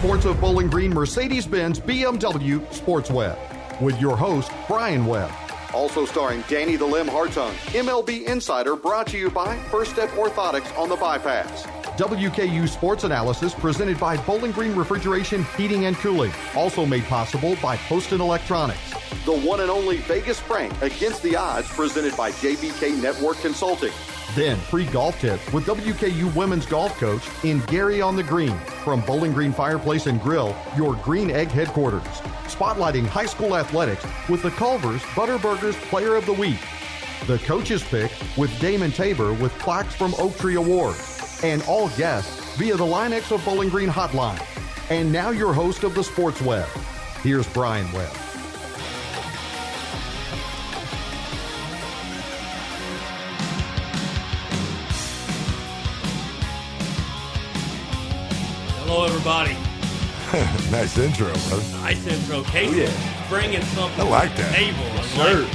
sports of Bowling Green Mercedes-Benz BMW Sports Webb with your host, Brian Webb. Also starring Danny the Limb Hartung, MLB Insider, brought to you by First Step Orthotics on the Bypass. WKU Sports Analysis presented by Bowling Green Refrigeration, Heating, and Cooling. Also made possible by Poston Electronics. The one and only Vegas Frank Against the Odds presented by JBK Network Consulting. Then free golf tips with WKU Women's Golf Coach in Gary on the Green. From Bowling Green Fireplace and Grill, your Green Egg headquarters. Spotlighting high school athletics with the Culver's Butterburgers Player of the Week. The Coach's Pick with Damon Tabor with plaques from Oak Tree Awards. And all guests via the Line-X of Bowling Green hotline. And now your host of the Sports Web. Here's Brian Webb. Hello, everybody. Nice intro, brother. Nice intro. Casey bringing something I like to the that. table. Sure.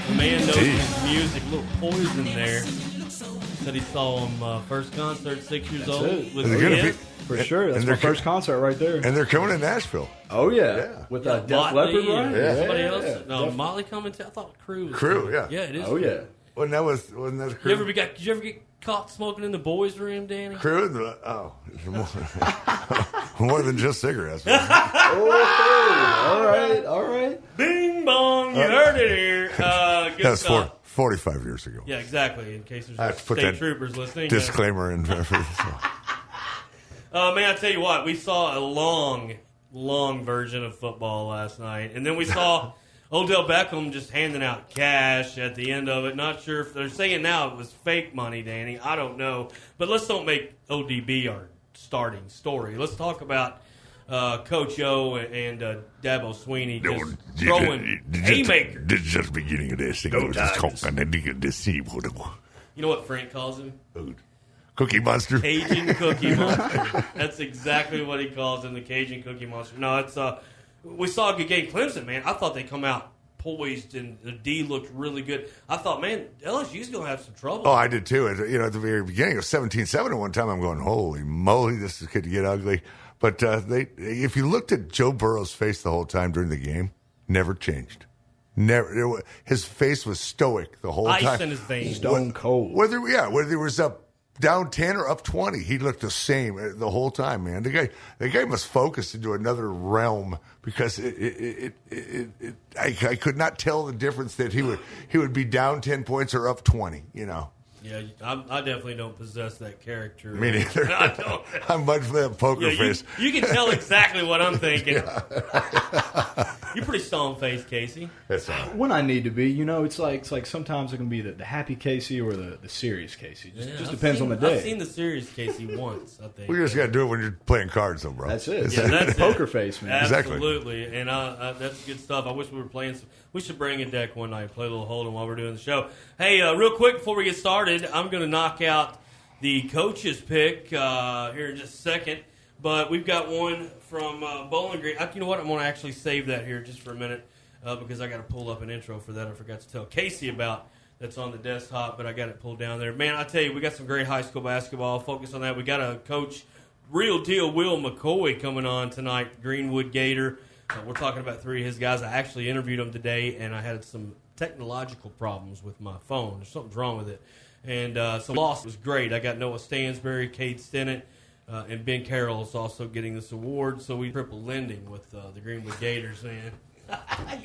The man knows his music. A little poison there. Said he saw him first concert, 6 years old. With For sure. That's my first concert right there. And they're coming to Nashville. Oh, yeah. With Def Leppard, right? Yeah. Somebody else? No, Motley coming to. I thought Crew was Crew, coming. yeah. Yeah, it is. Oh, yeah. Wasn't that Crew? Did you ever get caught smoking in the boys' room, Danny? Crew? More than just cigarettes. All right. Bing bong, you heard it here. Good That's stuff. 45 years ago. Yeah, exactly. In case there's I have to put state that troopers listening. disclaimer in for this. Man, I tell you what, we saw a long version of football last night, and then we saw Odell Beckham just handing out cash at the end of it. Not sure if they're saying now it was fake money, Danny. I don't know, but let's don't make ODB our starting story. Let's talk about Coach O and Dabo Sweeney just throwing haymakers. This is just the beginning of this thing. Go Just Tigers. talking and they deceive. You know what Frank calls him? Cookie Monster. Cajun Cookie Monster. That's exactly what he calls him, the Cajun Cookie Monster. No, it's we saw a good game. Clemson, man, I thought they come out poised and the D looked really good. I thought, man, LSU's going to have some trouble. Oh, I did too. At the very beginning, it was 17-7 at one time. I'm going, holy moly, this is going to get ugly. But if you looked at Joe Burrow's face the whole time during the game, never changed. Never. His face was stoic the whole time. Ice in his veins. Stone cold. Whether he was up down 10 or up 20, he looked the same the whole time, man. The guy must focus into another realm because I could not tell the difference that he would be down 10 points or up 20, Yeah, I definitely don't possess that character. Me neither. I don't. I'm much for that poker face. You can tell exactly what I'm thinking. You're pretty stone-faced, Casey. That's all right. When I need to be, it's like sometimes it can be the happy Casey or the serious Casey. Just depends on the day. I've seen the serious Casey once, I think. We just got to do it when you're playing cards, though, bro. That's it. Yeah, that's poker it. face, man. Absolutely. And that's good stuff. I wish we were playing some. We should bring a deck one night, play a little hold'em while we're doing the show. Hey, real quick before we get started, I'm going to knock out the coach's pick here in just a second. But we've got one from Bowling Green. You know what? I'm going to actually save that here just for a minute because I got to pull up an intro for that. I forgot to tell Casey about that's on the desktop, but I got it pulled down there. Man, I tell you, we got some great high school basketball. Focus on that. We got a coach, real deal Will McCoy, coming on tonight, Greenwood Gator. We're talking about three of his guys. I actually interviewed him today, and I had some technological problems with my phone. There's something wrong with it. And so loss was great. I got Noah Stansberry, Cade Stennett, and Ben Carroll is also getting this award. So we triple lending with the Greenwood Gators, man.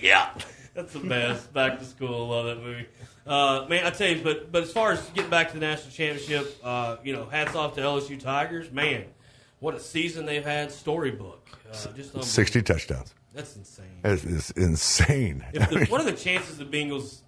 Yeah, that's the best. Back to school, love that movie. Man, I tell you, but as far as getting back to the national championship, hats off to LSU Tigers. Man, what a season they've had. Storybook. Just 60 touchdowns. That's insane. It's insane. What are the chances the Bengals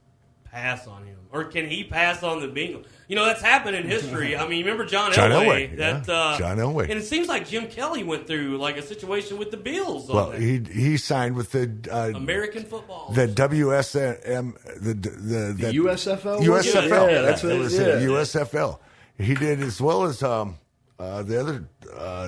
pass on him? Or can he pass on the Bengals? That's happened in history. I mean, remember John Elway? John Elway. And it seems like Jim Kelly went through like a situation with the Bills. Well, he signed with the American football. The WSM, the USFL? USFL. Yeah, that's what it is. USFL. He did as well as the other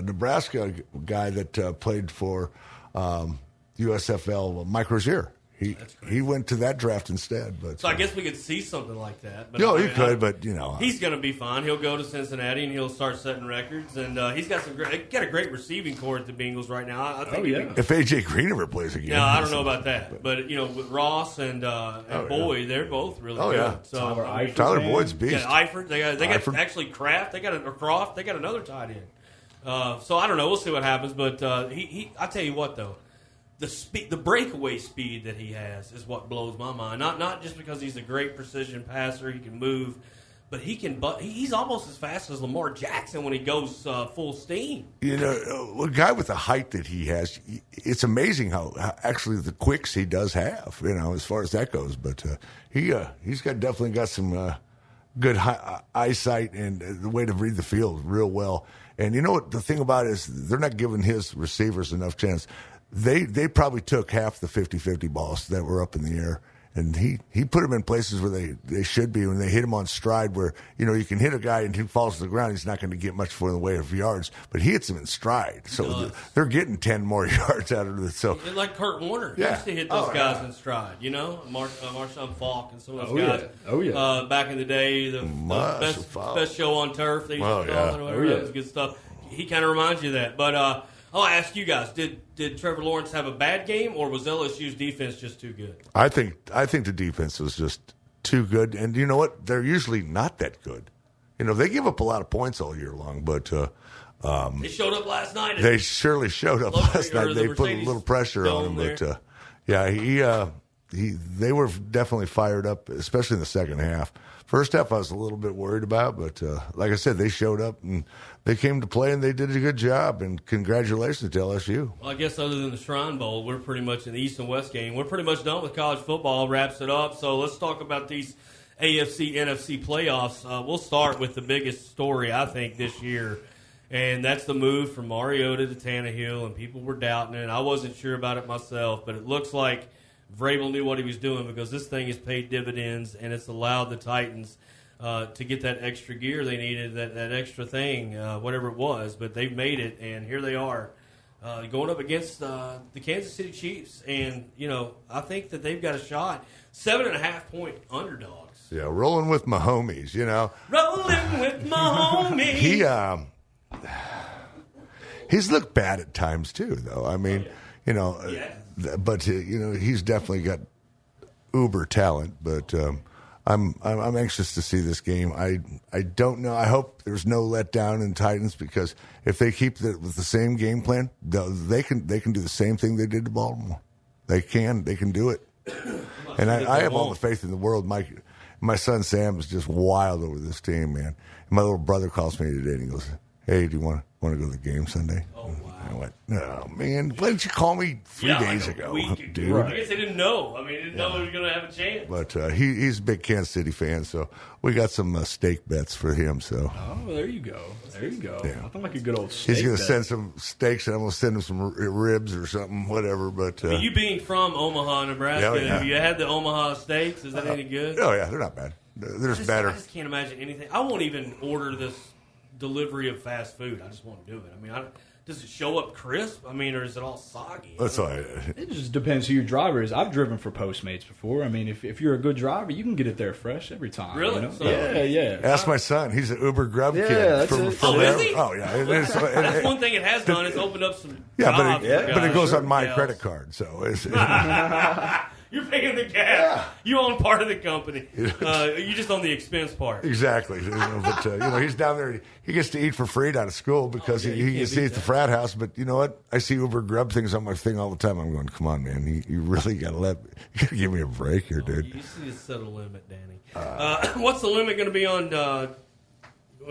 Nebraska guy that played for USFL, Mike Rozier. He went to that draft instead. But so I guess we could see something like that. But you could, but he's going to be fine. He'll go to Cincinnati and he'll start setting records. And he's got a great receiving core at the Bengals right now. I think if AJ Green ever plays again, I don't know about that. But with Ross and Boyd, they're both really good. Yeah. So Tyler Boyd's beast. Eifert, they got actually Kraft. They got Croft. They got another tight end. So I don't know. We'll see what happens. But I tell you what though. The breakaway speed that he has is what blows my mind. Not just because he's a great precision passer, he can move, but he's almost as fast as Lamar Jackson when he goes full steam. A guy with the height that he has, it's amazing how actually the quicks he does have. As far as that goes, but he's definitely got some good eyesight and the way to read the field real well. And you know what the thing about it is, they're not giving his receivers enough chance. They probably took half the 50-50 balls that were up in the air, and he put them in places where they should be when they hit him on stride where, you can hit a guy and he falls to the ground, he's not going to get much for in the way of yards, but he hits him in stride. So they're getting 10 more yards out of it. So like Kurt Warner. He used to hit those guys in stride, Marshawn Falk and some of those guys. Back in the day, the best show on turf. They used to call it, whatever. That was good stuff. He kind of reminds you of that. But I'll ask you guys: Did Trevor Lawrence have a bad game, or was LSU's defense just too good? I think the defense was just too good, and you know what? They're usually not that good. They give up a lot of points all year long, but they showed up last night. They surely showed up last night. They put a little pressure on him, but they were definitely fired up, especially in the second half. First half, I was a little bit worried about, but like I said, they showed up and they came to play and they did a good job. And congratulations to LSU. Well, I guess other than the Shrine Bowl, we're pretty much in the East and West game. We're pretty much done with college football. Wraps it up. So let's talk about these AFC, NFC playoffs. We'll start with the biggest story, I think, this year. And that's the move from Mariota to Tannehill, and people were doubting it. I wasn't sure about it myself, but it looks like Vrabel knew what he was doing because this thing has paid dividends, and it's allowed the Titans to get that extra gear they needed, that extra thing, whatever it was. But they've made it, and here they are going up against the Kansas City Chiefs. And, I think that they've got a shot. 7.5-point underdogs. Yeah, rolling with my homies, Rolling with my homies. He's looked bad at times, too, though. I mean, but he's definitely got uber talent. But I'm anxious to see this game. I don't know. I hope there's no letdown in Titans, because if they keep with the same game plan, they can do the same thing they did to Baltimore. They can do it. And I have all the faith in the world. My son Sam is just wild over this team, man. And my little brother calls me today and he goes, "Hey, do you want to go to the game Sunday?" Oh, wow. I went, "No, man. Why didn't you call me 3 days ago, dude?" Right. I guess they didn't know. They didn't know he was going to have a chance. But he's a big Kansas City fan, so we got some steak bets for him. So. Oh, there you go. Yeah. Nothing like a good old steak. He's going to bet. send some steaks, and I'm going to send him some ribs or something, whatever. But you being from Omaha, Nebraska, have you had the Omaha steaks? Is that any good? Oh yeah, they're not bad. They're better. I just can't imagine anything. I won't even order this delivery of fast food. I just won't do it. Does it show up crisp? Or is it all soggy? That's all right. It just depends who your driver is. I've driven for Postmates before. If you're a good driver, you can get it there fresh every time. Really? So, yeah. Ask my son. He's an Uber Grub kid. That's it. Is he? Oh, yeah. That's one thing it has done. It's opened up some jobs. But it goes on my credit card. So it's... You're paying the gas. Yeah. You own part of the company. You just own the expense part. Exactly. But he's down there. He gets to eat for free out of school because he gets to eat at the frat house. But you know what? I see Uber Grub things on my thing all the time. I'm going, come on, man. You really got to give me a break here, dude. You just need to set a limit, Danny. What's the limit going to be on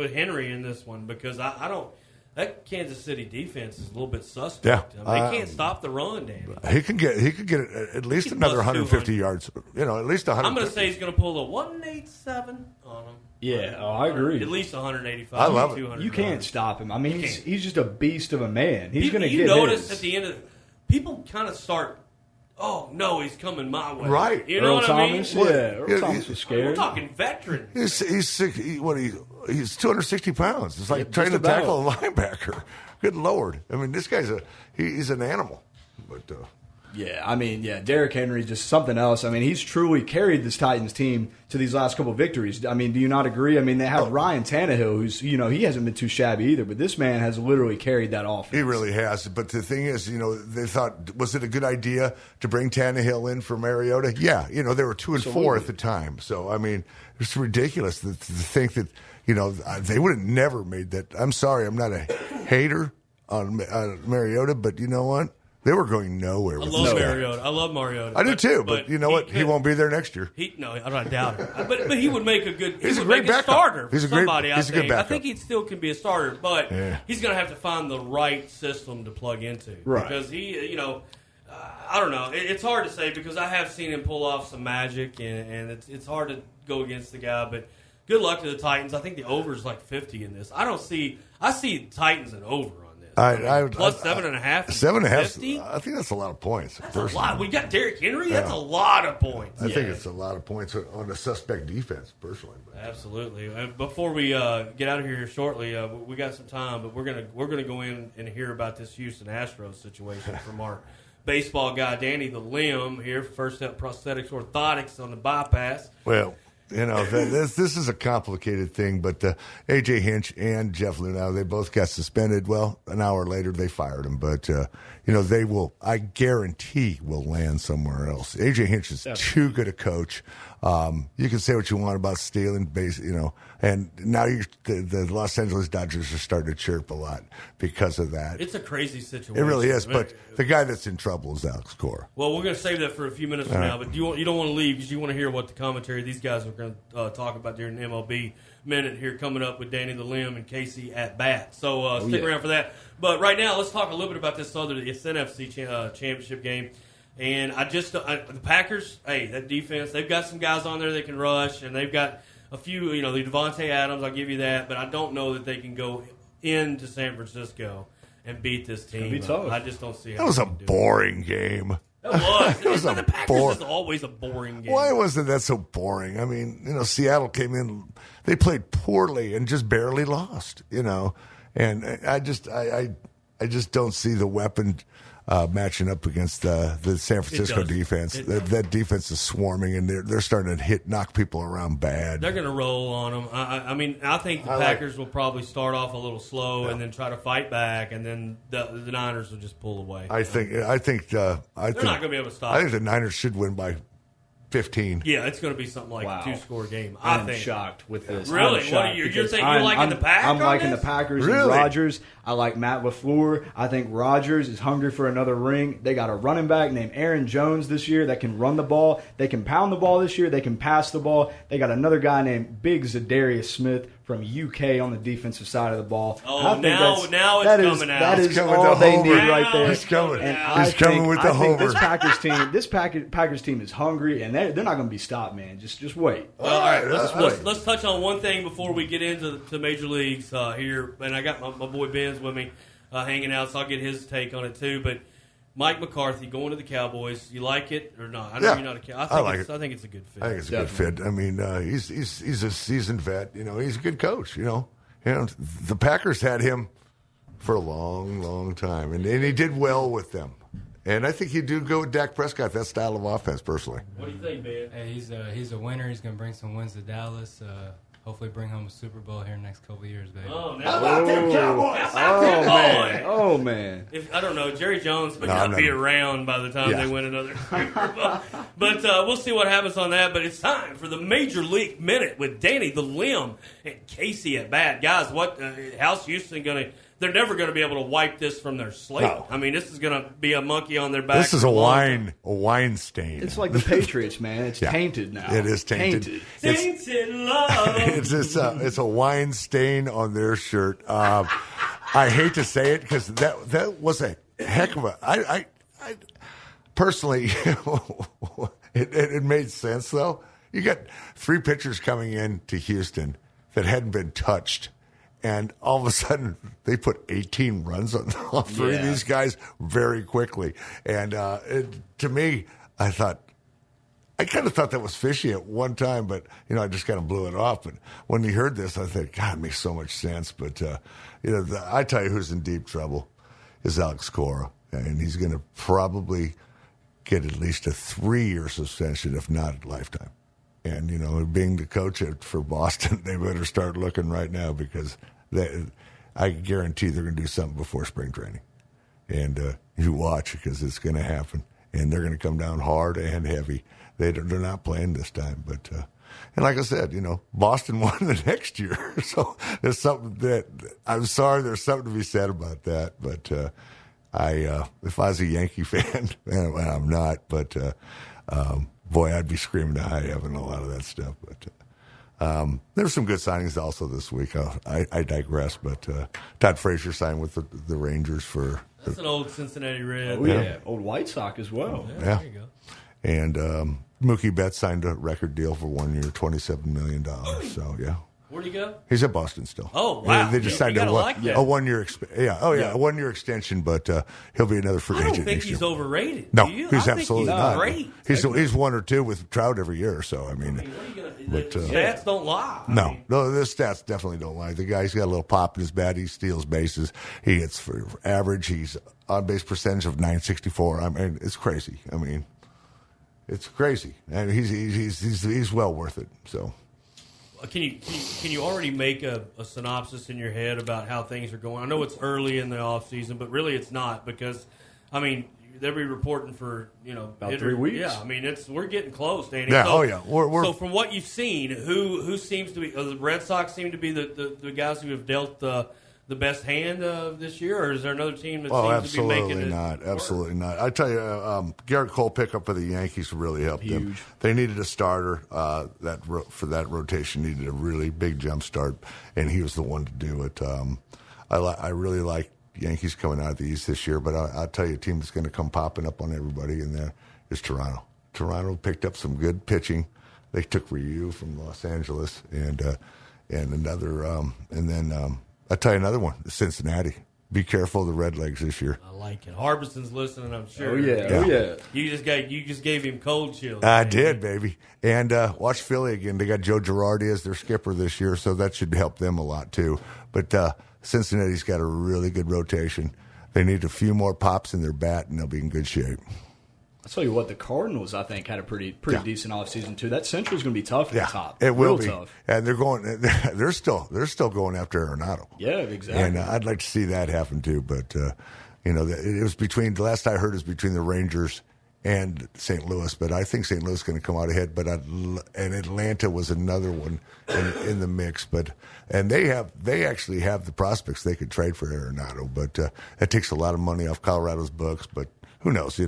Henry in this one? Because I don't. That Kansas City defense is a little bit suspect. Yeah. They can't stop the run, Danny. He could get at least another 150 yards. At least 100. I'm going to say he's going to pull a 187 on him. Yeah, I agree. At least 185. I love it. You can't stop him. He's just a beast of a man. He's going to get You notice his. at the end of people kind of start, oh, no, he's coming my way. Right. You know Earl what Thomas? I mean? Yeah, Earl Thomas was scared. We're talking veteran. He's sick. He's 260 pounds. It's like trying to tackle a linebacker. Good Lord. This guy's he's an animal. But Yeah, I mean, Derrick Henry, just something else. I mean, he's truly carried this Titans team to these last couple of victories. I mean, do you not agree? I mean, they have Ryan Tannehill, who's, he hasn't been too shabby either, but this man has literally carried that offense. He really has. But the thing is, they thought, was it a good idea to bring Tannehill in for Mariota? Yeah, they were 2-4 at the time. So, I mean, it's ridiculous to think that, they would have never made that. I'm sorry, I'm not a hater on Mariota, but you know what? They were going nowhere with this guy. I love Mariota. I do too, but you know what? He won't be there next year. No, I doubt it. But he would make a good. He's a great backup. Starter. He's a good backup. I think he still can be a starter, but he's going to have to find the right system to plug into. Right. Because he, I don't know. It's hard to say because I have seen him pull off some magic, and it's hard to go against the guy. But good luck to the Titans. I think the over is like 50 in this. I see Titans and over. Plus 7.5. 7.5. I think that's a lot of points. That's a lot. We got Derrick Henry. That's a lot of points. I think it's a lot of points on the suspect defense, personally. Absolutely. Before we get out of here shortly, we got some time, but we're gonna go in and hear about this Houston Astros situation from our baseball guy Danny the Limb here. First Step Prosthetics Orthotics on the bypass. Well. This is a complicated thing, but A.J. Hinch and Jeff Lunau, they both got suspended. Well, an hour later, they fired him. But, they will, I guarantee, will land somewhere else. A.J. Hinch is too good a coach. You can say what you want about stealing base, and now the Los Angeles Dodgers are starting to chirp a lot because of that. It's a crazy situation. It really is, but the guy that's in trouble is Alex Cora. Well, we're going to save that for a few minutes from now, but you don't want to leave because you want to hear what the commentary these guys are going to talk about during the MLB Minute here coming up with Danny the Limb and Casey at bat. So stick around for that. But right now, let's talk a little bit about this NFC championship game. And the Packers, hey, that defense, they've got some guys on there that can rush, and they've got a few, the Devontae Adams, I'll give you that, but I don't know that they can go into San Francisco and beat this team. I just don't see how that was a boring game. That was. It was the Packers is always a boring game. Why wasn't that so boring? I mean, Seattle came in, they played poorly and just barely lost, and I just don't see the weapon matching up against the San Francisco defense. That defense is swarming, and they're starting to knock people around bad. They're going to roll on them. I think the Packers will probably start off a little slow and then try to fight back, and then the Niners will just pull away. I think they're not going to be able to stop. I think the Niners should win by 15. Yeah, it's going to be something like a 2-score game. I'm shocked with this. Really? You're liking the Packers? I'm liking the Packers and Rodgers. I like Matt LaFleur. I think Rodgers is hungry for another ring. They got a running back named Aaron Jones this year that can run the ball. They can pound the ball this year. They can pass the ball. They got another guy named Big Zadarius Smith from UK on the defensive side of the ball. Oh, now it's coming out. That is all they need right there. He's coming. And He's coming with the homer. This Packers team is hungry, and they're not going to be stopped, man. Just wait. Well, all right, let's touch on one thing before we get into major leagues here. And I got my boy Ben's with me hanging out, so I'll get his take on it too. But Mike McCarthy going to the Cowboys, you like it or not? I know you're not a Cowboy. I think it's a good fit. I think it's a good fit. I mean, he's a seasoned vet. He's a good coach. The Packers had him for a long, long time, and he did well with them. And I think he'd do good with Dak Prescott, that style of offense, personally. What do you think, Ben? Hey, he's a winner. He's going to bring some wins to Dallas. Hopefully bring home a Super Bowl here in the next couple of years, baby. Oh, how about them Cowboys? Oh, man. I don't know. Jerry Jones may not be around by the time they win another Super Bowl. But we'll see what happens on that. But it's time for the Major League Minute with Danny the Limb and Casey at bat. Guys, how's Houston going to – they're never going to be able to wipe this from their slate. No. I mean, this is going to be a monkey on their back. This is a wine stain. It's like the Patriots, man. It's tainted now. It is tainted. Tainted love. It's a wine stain on their shirt. I hate to say it because that was a heck of a. I personally, it made sense though. You got 3 pitchers coming in to Houston that hadn't been touched. And all of a sudden, they put 18 runs on 3 of these guys very quickly. And to me, I kind of thought that was fishy at one time, but, I just kind of blew it off. But when you heard this, I thought, God, it makes so much sense. But, I tell you who's in deep trouble is Alex Cora. And he's going to probably get at least a 3-year suspension, if not a lifetime. And, being the coach for Boston, they better start looking right now because I guarantee they're going to do something before spring training. And you watch because it's going to happen. And they're going to come down hard and heavy. They're not playing this time. But and like I said, Boston won the next year. So there's something that I'm sorry. There's something to be said about that. But if I was a Yankee fan, and I'm not, but boy, I'd be screaming to high heaven a lot of that stuff. But there's some good signings also this week. I digress. But Todd Frazier signed with the Rangers for. That's an old Cincinnati Red. Oh, yeah. Old White Sox as well. Yeah. There you go. And Mookie Betts signed a record deal for 1 year, $27 million. So, yeah. Where'd he go? He's at Boston still. Oh, wow. They just signed a 1 year a 1 year extension, but he'll be another free agent next year. I don't think he's overrated. No, do you? he's absolutely not. Great. He's 1 or 2 with Trout every year, so I mean the stats don't lie. No, the stats definitely don't lie. The guy's got a little pop in his bat. He steals bases. He hits for average. He's on base percentage of .964. I mean, it's crazy. I mean, it's crazy, and he's well worth it. So. Can you already make a synopsis in your head about how things are going? I know it's early in the off season, but really it's not because, I mean, they'll be reporting for about 3 weeks. Yeah, I mean we're getting close, Danny. Yeah, so, so from what you've seen, who seems to be the Red Sox seem to be the guys who have dealt the best hand this year, or is there another team that seems to be making it? Absolutely not. I tell you, Garrett Cole pickup for the Yankees really helped them. They needed a starter. For that rotation needed a really big jump start, and he was the one to do it. I really like Yankees coming out of the East this year, but I'll tell you, a team that's going to come popping up on everybody in there is Toronto. Toronto picked up some good pitching. They took Ryu from Los Angeles and another, and then. I'll tell you another one, Cincinnati. Be careful of the Redlegs this year. I like it. Harbison's listening, I'm sure. Oh, yeah. You just gave him cold chills. I did, baby. And watch Philly again. They got Joe Girardi as their skipper this year, so that should help them a lot, too. But Cincinnati's got a really good rotation. They need a few more pops in their bat, and they'll be in good shape. I'll tell you what, the Cardinals, I think, had a pretty decent offseason, too. That Central's going to be tough at the top. It will Real be. Tough. And they're still going after Arenado. Yeah, exactly. And I'd like to see that happen, too. But, it was between, the last I heard, it was between the Rangers and St. Louis. But I think St. Louis is going to come out ahead. But and Atlanta was another one in the mix. And they actually have the prospects they could trade for Arenado. But that takes a lot of money off Colorado's books. But who knows?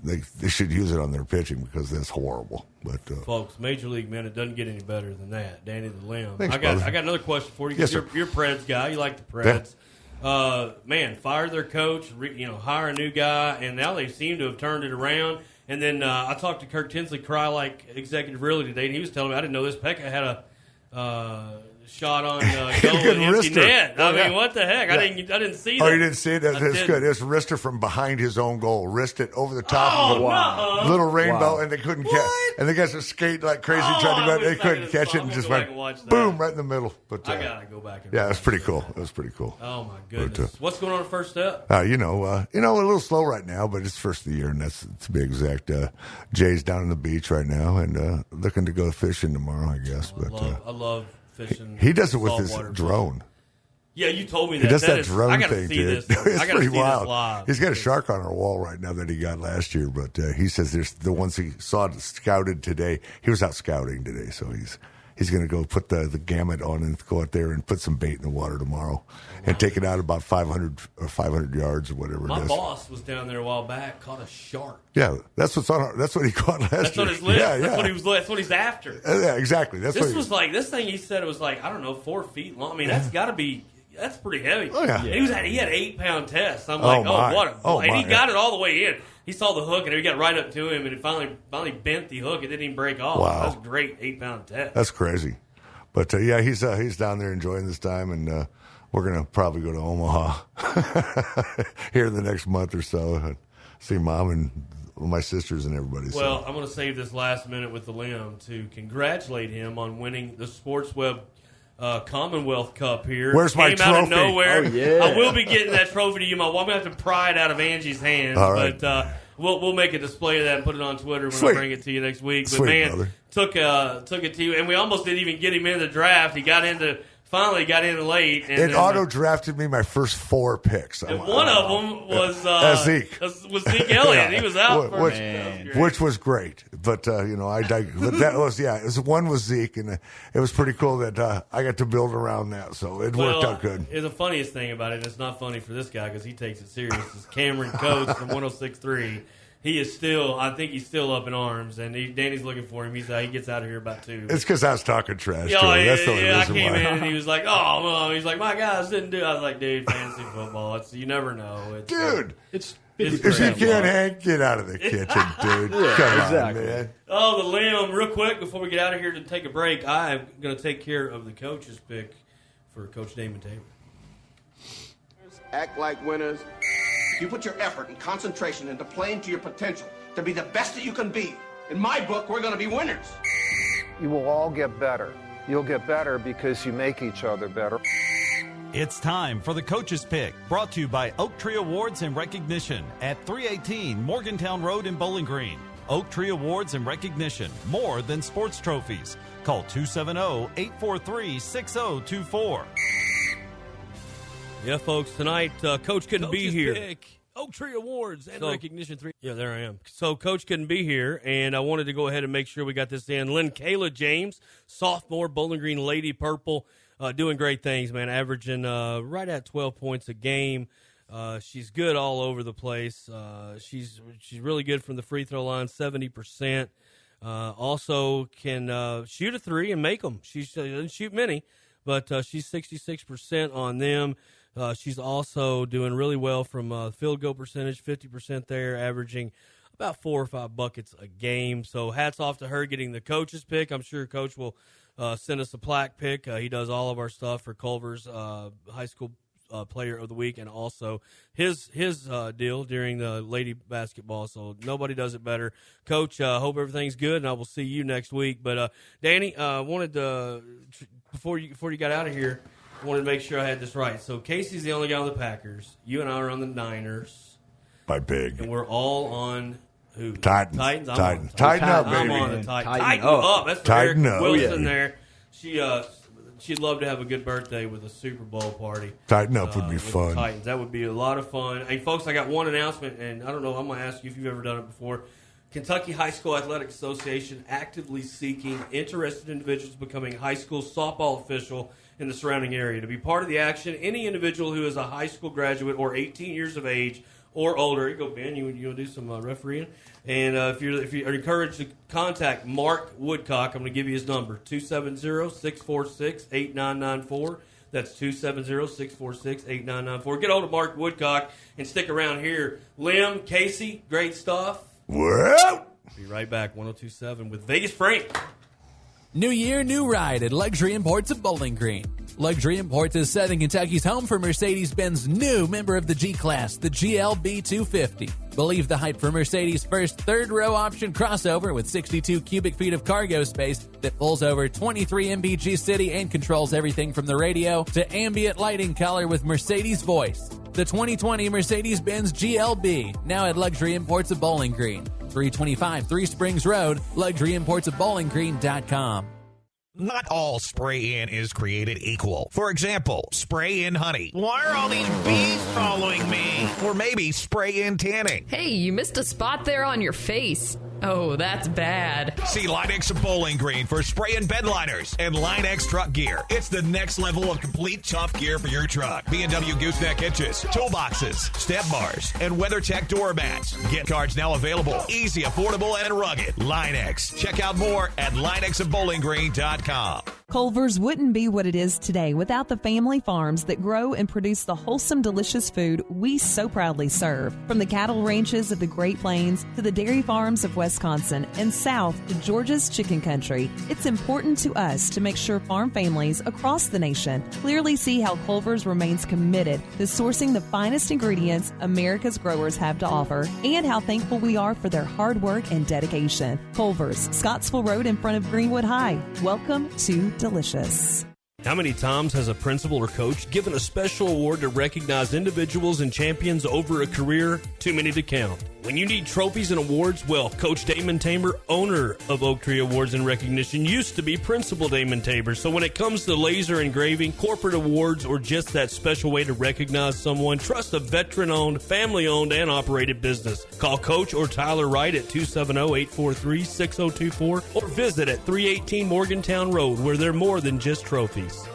They should use it on their pitching because that's horrible. But folks, Major League Men, it doesn't get any better than that. Danny the Limb. Thanks, I got another question for you. Yes, You're a Preds guy. You like the Preds. Yeah. Fire their coach. Hire a new guy, and now they seem to have turned it around. And then I talked to Kirk Tinsley, Cry-Like executive realty today, and he was telling me I didn't know this. Pekka had a shot on goal and empty net. I mean, what the heck? I didn't see that. Oh, you didn't see it? That's good. It was Rister from behind his own goal. Wristed over the top of the little rainbow, and they couldn't catch. And the guys were skating like crazy, trying to go. They couldn't catch it, and just went boom right in the middle. But I gotta go back. It was pretty cool. It was pretty cool. Oh my goodness! But, what's going on at First Step? a little slow right now, but it's first of the year, and that's to be exact. Jay's down on the beach right now, and looking to go fishing tomorrow, I guess. I love fishing. He does it with his drone. Yeah, you told me that. He does that drone thing, dude. It's pretty wild. He's got a shark on our wall right now that he got last year, but he says there's the ones he saw scouted today. He was out scouting today, so he's going to go put the gamut on and go out there and put some bait in the water tomorrow and take it out about 500 yards or whatever it is. My boss was down there a while back, caught a shark. Yeah, that's what he caught last year. That's on his list. Yeah. That's what he's after. Yeah, exactly. This thing he said it was like, I don't know, 4 feet long. I mean, that's pretty heavy. Oh, yeah. He had 8-pound tests. I'm like, what a blade. He got it all the way in. He saw the hook, and he got right up to him, and it finally bent the hook. It didn't even break off. Wow. That's a great 8-pound test. That's crazy. But, he's down there enjoying this time, and we're going to probably go to Omaha here in the next month or so and see Mom and my sisters and everybody. Well, I'm going to save this last minute with the Limb to congratulate him on winning the Sports Webb Commonwealth Cup here. Where's my Came trophy? out of nowhere. Oh, yeah. I will be getting that trophy to you. I'm going to have to pry it out of Angie's hands. All right. But we'll make a display of that and put it on Twitter when I bring it to you next week. But Sweet, man, brother. took it to you, and we almost didn't even get him in the draft. He finally got in late. And it auto-drafted me my first 4 picks. And one of them was Zeke. Was Zeke Elliott. He was out which was great. But, one was Zeke, and it was pretty cool that I got to build around that. So it worked out good. The funniest thing about it, it's not funny for this guy because he takes it serious, is Cameron Coates from 106.3. He is still, I think he's still up in arms, and Danny's looking for him. He gets out of here about 2. It's because I was talking trash. That's the only reason I came in, and he was like, "Oh, well," he's like, "My guys didn't do." I was like, "Dude, fantasy football. You never know." It's if you can't hang, get out of the kitchen, dude. Come on, man. Oh, the limb. Real quick before we get out of here to take a break, I'm going to take care of the coach's pick for Coach Damon Tabor. Act like winners. You put your effort and concentration into playing to your potential to be the best that you can be. In my book, we're going to be winners. You will all get better. You'll get better because you make each other better. It's time for the Coach's Pick, brought to you by Oak Tree Awards and Recognition at 318 Morgantown Road in Bowling Green. Oak Tree Awards and Recognition, more than sports trophies. Call 270-843-6024. Yeah, folks, tonight Coach couldn't be here. Pick, Oak Tree Awards and Recognition 3. Yeah, there I am. So Coach couldn't be here, and I wanted to go ahead and make sure we got this in. Lynn Kayla James, sophomore, Bowling Green Lady Purple, doing great things, man, averaging right at 12 points a game. She's good all over the place. She's really good from the free throw line, 70%. Also can shoot a 3 and make them. She doesn't shoot many, but she's 66% on them. She's also doing really well from field goal percentage, 50% there, averaging about 4 or 5 buckets a game. So hats off to her getting the coach's pick. I'm sure Coach will send us a plaque pick. He does all of our stuff for Culver's high school player of the week, and also his deal during the lady basketball. So nobody does it better. Coach, hope everything's good, and I will see you next week. But Danny, wanted to before you got out of here, I wanted to make sure I had this right. So Casey's the only guy on the Packers. You and I are on the Niners. By big. And we're all on who? Titans. Titans. Tighten up, baby. I'm on the Titans. Tighten up. That's for Eric Wilson there. She'd love to have a good birthday with a Super Bowl party. Tighten up would be fun. Titans. That would be a lot of fun. Hey, folks, I got one announcement, and I don't know, I'm going to ask you if you've ever done it before. Kentucky High School Athletic Association actively seeking interested individuals becoming high school softball official in the surrounding area. To be part of the action, any individual who is a high school graduate or 18 years of age or older. Here you go, Ben. You want to do some refereeing? And if you're encouraged to contact Mark Woodcock, I'm going to give you his number, 270-646-8994. That's 270-646-8994. Get hold of Mark Woodcock and stick around here. Lim, Casey, great stuff. Well, Be right back, 102.7 with Vegas Frank. New year, new ride at Luxury Imports of Bowling Green. Luxury Imports is Southern Kentucky's home for Mercedes-Benz new member of the G-Class, the GLB 250. Believe the hype for Mercedes' first third-row option crossover with 62 cubic feet of cargo space that pulls over 23 mpg city and controls everything from the radio to ambient lighting color with Mercedes voice. The 2020 Mercedes-Benz GLB, now at Luxury Imports of Bowling Green. 325 Three Springs Road, luxuryimportsofbowlingreen.com. Not all spray-in is created equal. For example, spray-in honey. Why are all these bees following me? Or maybe spray-in tanning. Hey, you missed a spot there on your face. Oh, that's bad. See Line-X of Bowling Green for spray-in bed liners and Line-X truck gear. It's the next level of complete tough gear for your truck. B&W Gooseneck hitches, toolboxes, step bars, and WeatherTech doormats. Gift cards now available. Easy, affordable, and rugged. Line-X. Check out more at linexofbowlinggreen.com. Culver's wouldn't be what it is today without the family farms that grow and produce the wholesome, delicious food we so proudly serve. From the cattle ranches of the Great Plains to the dairy farms of Wisconsin and south to Georgia's chicken country, it's important to us to make sure farm families across the nation clearly see how Culver's remains committed to sourcing the finest ingredients America's growers have to offer and how thankful we are for their hard work and dedication. Culver's, Scottsville Road in front of Greenwood High. Welcome to Delicious. How many times has a principal or coach given a special award to recognize individuals and champions over a career? Too many to count. When you need trophies and awards, well, Coach Damon Tamer, owner of Oak Tree Awards and Recognition, used to be Principal Damon Tamer. So when it comes to laser engraving, corporate awards, or just that special way to recognize someone, trust a veteran-owned, family-owned, and operated business. Call Coach or Tyler Wright at 270-843-6024 or visit at 318 Morgantown Road, where they're more than just trophies.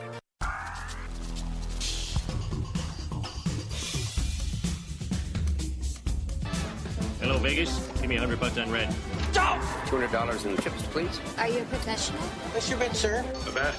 Hello, Vegas. Give me $100 on red. $200 in chips, please. Are you a professional? What's your bet, sir? A bet.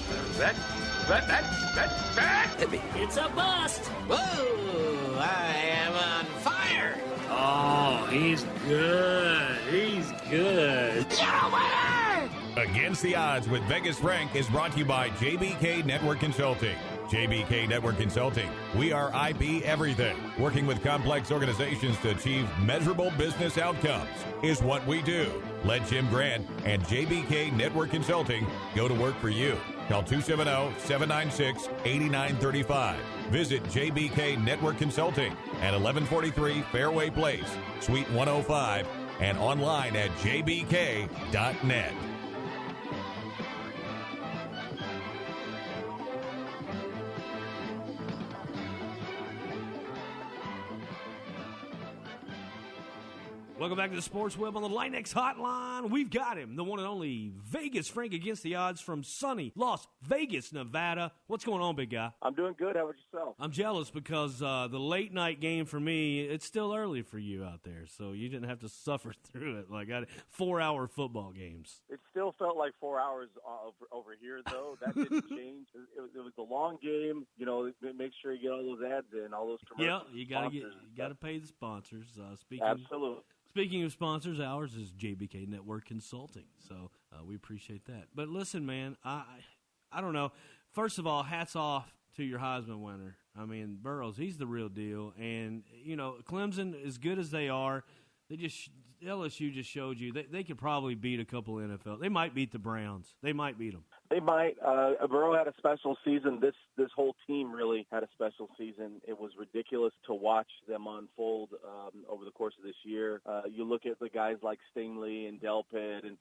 Hit me. It's a bust. Whoa! I am on fire. Oh, he's good. He's good. You're a winner! Against the Odds with Vegas Frank is brought to you by JBK Network Consulting. JBK Network Consulting. We are IP everything. Working with complex organizations to achieve measurable business outcomes is what we do. Let Jim Grant and JBK Network Consulting go to work for you. Call 270-796-8935. Visit JBK Network Consulting at 1143 Fairway Place, Suite 105, and online at jbk.net. Welcome back to the Sports Webb on the Linex Hotline. We've got him, the one and only Vegas Frank against the odds from sunny Las Vegas, Nevada. What's going on, big guy? I'm doing good. How about yourself? I'm jealous because the late night game for me, it's still early for you out there, so you didn't have to suffer through it. Like 4-hour football games. It still felt like 4 hours over here, though. That didn't change. It was a long game. You know, make sure you get all those ads in, all those commercials. Yeah, you got to pay the sponsors. Absolutely. Speaking of sponsors, ours is JBK Network Consulting, so we appreciate that. But listen, man, I don't know. First of all, hats off to your Heisman winner. I mean, Burrows, he's the real deal. And, you know, Clemson, as good as they are, LSU just showed you they could probably beat a couple NFL. They might beat the Browns. They might beat them. They might. Burrow had a special season. This whole team really had a special season. It was ridiculous to watch them unfold over the course of this year. You look at the guys like Stingley and Delpit and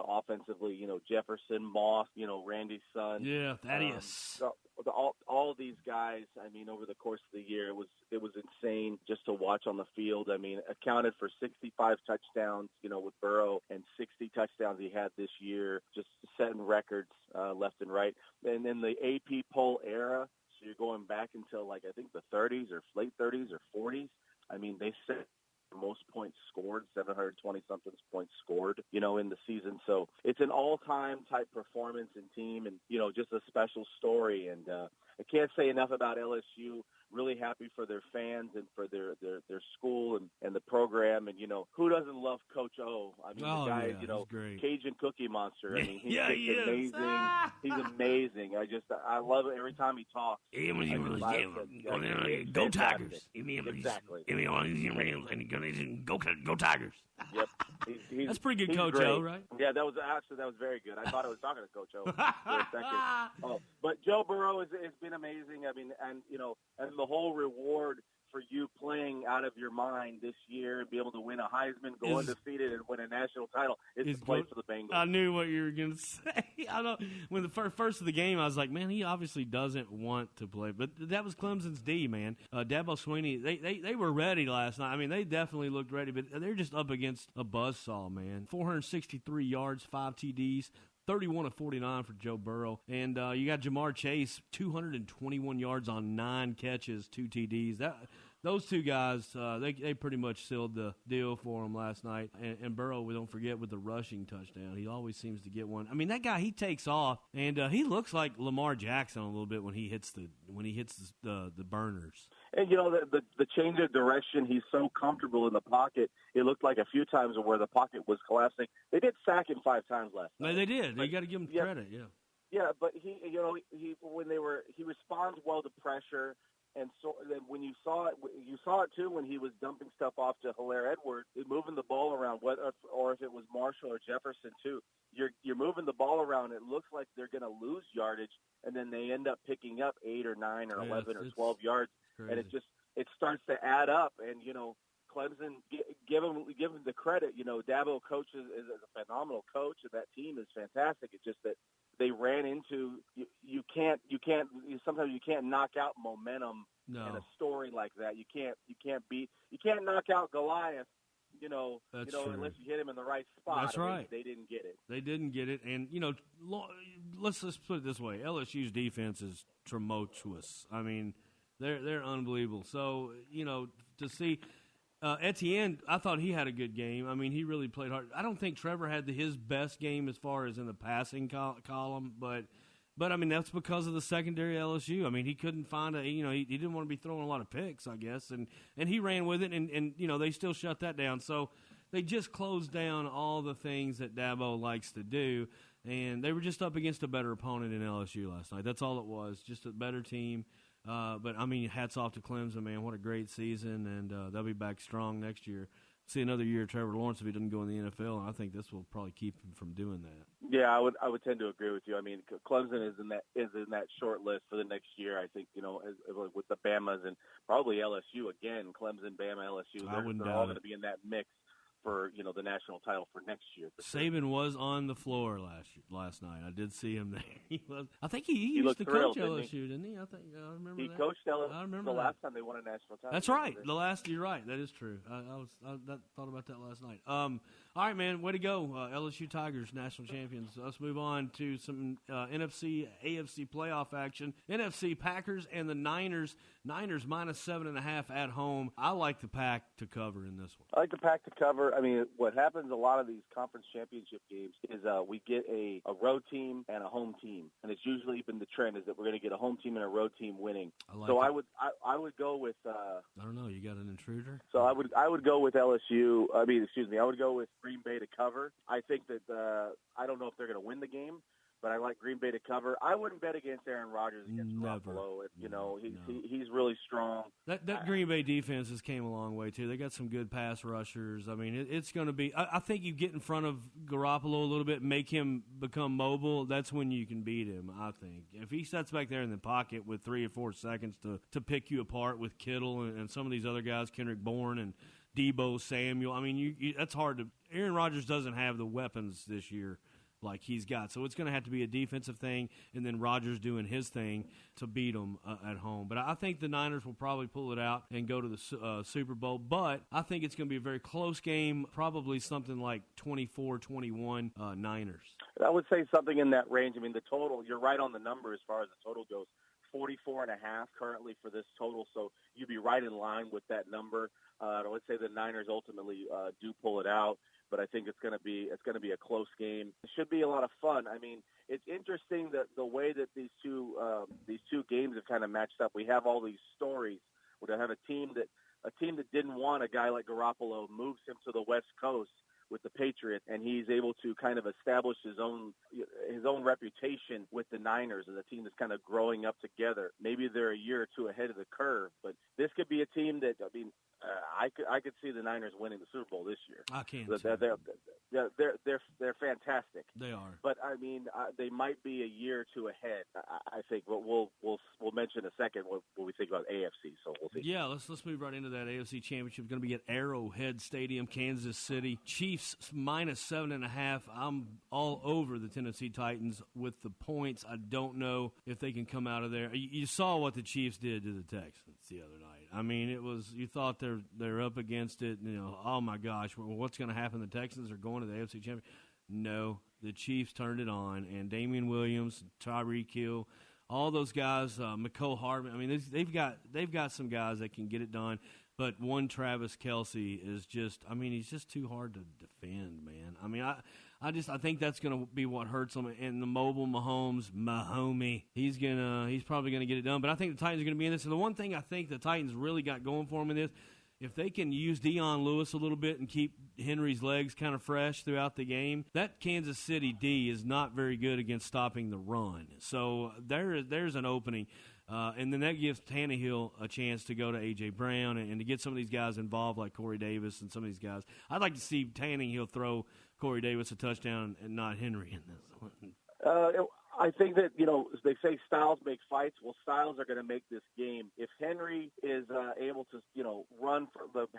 offensively, you know, Jefferson, Moss, you know, Randy's son. Yeah, Thaddeus. All these guys, I mean, over the course of the year, it was insane just to watch on the field. I mean, accounted for 65 touchdowns, you know, with Burrow, and 60 touchdowns he had this year, just setting records left and right. And in the AP poll era, so you're going back until I think the 30s or late 30s or 40s. I mean, they set most points scored, 720-something points scored, you know, in the season. So it's an all-time type performance and team and, you know, just a special story. And I can't say enough about LSU. Really happy for their fans and for their school and the program. And, you know, who doesn't love Coach O? I mean, the guy, you know, Cajun Cookie Monster. I mean, he's amazing. He's amazing. I love it every time he talks. Go Tigers. Exactly. Go Tigers. Yep. That's pretty good, Coach great. O, right? Yeah, that was very good. I thought I was talking to Coach O for a second. But Joe Burrow has been amazing. I mean, and you know, and the whole reward for you playing out of your mind this year and be able to win a Heisman, go undefeated, and win a national title is to play for the Bengals. I knew what you were going to say. When the first of the game, I was like, man, he obviously doesn't want to play. But that was Clemson's D, man. Dabo Swinney, they were ready last night. I mean, they definitely looked ready, but they're just up against a buzzsaw, man. 463 yards, 5 TDs. 31 of 49 for Joe Burrow. And you got Jamar Chase, 221 yards on 9 catches, 2 TDs. Those two guys, they pretty much sealed the deal for him last night. And Burrow, we don't forget, with the rushing touchdown. He always seems to get one. I mean, that guy, he takes off, and he looks like Lamar Jackson a little bit when he hits the burners. And, you know, the change of direction, he's so comfortable in the pocket. It looked like a few times where the pocket was collapsing. They did sack him 5 times last night. No, they did. You got to give him credit, yeah. Yeah, but he responds well to pressure. And so then when you saw it too when he was dumping stuff off to Hilaire Edwards, moving the ball around, or if it was Marshall or Jefferson too. You're moving the ball around. It looks like they're going to lose yardage, and then they end up picking up 8 or 9 or 11 or 12 yards, crazy. And it starts to add up. And you know, Clemson give him the credit. You know, Dabo coaches is a phenomenal coach, and that team is fantastic. It's just that they ran into sometimes you can't knock out momentum in a story like that. You can't knock out Goliath. That's true. Unless you hit him in the right spot. That's right. They didn't get it. They didn't get it, and let's just put it this way: LSU's defense is tumultuous. I mean, they're unbelievable. So to see Etienne, I thought he had a good game. I mean, he really played hard. I don't think Trevor had his best game as far as in the passing column, but I mean that's because of the secondary LSU. I mean, he couldn't find he didn't want to be throwing a lot of picks, I guess, and he ran with it, and they still shut that down. So they just closed down all the things that Dabo likes to do, and they were just up against a better opponent in LSU last night. That's all it was, just a better team. But I mean, hats off to Clemson, man. What a great season, and they'll be back strong next year. See another year of Trevor Lawrence if he doesn't go in the NFL, and I think this will probably keep him from doing that. Yeah, I would tend to agree with you. I mean, Clemson is in that short list for the next year. I think with the Bamas and probably LSU again, Clemson, Bama, LSU. They're all going to be in that mix for the national title for next year. Saban was on the floor last night. I did see him there. He was. I think he used to thrilled, coach LSU, didn't he? I remember he that. coached LSU. I remember the that. last time they won a national title. That's right. You're right. That is true. I thought about that last night. All right, man. Way to go, LSU Tigers, national champions. Let's move on to some NFC, AFC playoff action. NFC Packers and the Niners. Niners minus 7.5 at home. I like the Pack to cover in this one. I like the Pack to cover. I mean, what happens a lot of these conference championship games is we get a road team and a home team, and it's usually been the trend is that we're going to get a home team and a road team winning. I would go with. I don't know. You got an intruder? So I would go with LSU. I would go with Green Bay to cover. I think that I don't know if they're going to win the game, but I like Green Bay to cover. I wouldn't bet against Aaron Rodgers against Garoppolo. He's really strong. That Green Bay defense has came a long way too. They got some good pass rushers. I mean, it's going to be. I think you get in front of Garoppolo a little bit, make him become mobile. That's when you can beat him. I think if he sits back there in the pocket with 3 or 4 seconds to pick you apart with Kittle and some of these other guys, Kendrick Bourne and Debo Samuel. I mean, that's hard to. Aaron Rodgers doesn't have the weapons this year like he's got. So it's going to have to be a defensive thing, and then Rodgers doing his thing to beat them at home. But I think the Niners will probably pull it out and go to the Super Bowl. But I think it's going to be a very close game, probably something like 24-21 Niners. I would say something in that range. I mean, the total, you're right on the number as far as the total goes. 44.5 currently for this total, so you'd be right in line with that number. I would say the Niners ultimately do pull it out, but I think it's going to be a close game. It should be a lot of fun. I mean, it's interesting that the way that these two games have kind of matched up. We have all these stories. We have a team that didn't want a guy like Garoppolo moves him to the West Coast with the Patriots, and he's able to kind of establish his own reputation with the Niners as a team that's kind of growing up together. Maybe they're a year or two ahead of the curve, but this could be a team that, I mean, I could see the Niners winning the Super Bowl this year. I can't. They're fantastic. They are. But I mean, they might be a year or two ahead. I think. But we'll mention in a second what we think about AFC. So we'll see. Yeah, let's move right into that AFC Championship. It's going to be at Arrowhead Stadium, Kansas City. Chiefs minus 7.5. I'm all over the Tennessee Titans with the points. I don't know if they can come out of there. You saw what the Chiefs did to the Texans the other night. I mean, it was, you thought they're up against it. You know, oh my gosh, what's going to happen? The Texans are going to the AFC Championship. No, the Chiefs turned it on, and Damian Williams, Tyreek Hill, all those guys, McCole Hardman. I mean, they've got some guys that can get it done. But one Travis Kelce is just, I mean, he's just too hard to defend, man. I mean, I think that's going to be what hurts him. And the mobile Mahomes, he's probably going to get it done. But I think the Titans are going to be in this. And the one thing I think the Titans really got going for them in this, if they can use Dion Lewis a little bit and keep Henry's legs kind of fresh throughout the game, that Kansas City D is not very good against stopping the run. So there's an opening. And then that gives Tannehill a chance to go to A.J. Brown and to get some of these guys involved like Corey Davis and some of these guys. I'd like to see Tannehill throw Corey Davis a touchdown and not Henry in this one. I think that, they say styles make fights. Well, styles are going to make this game. If Henry is able to,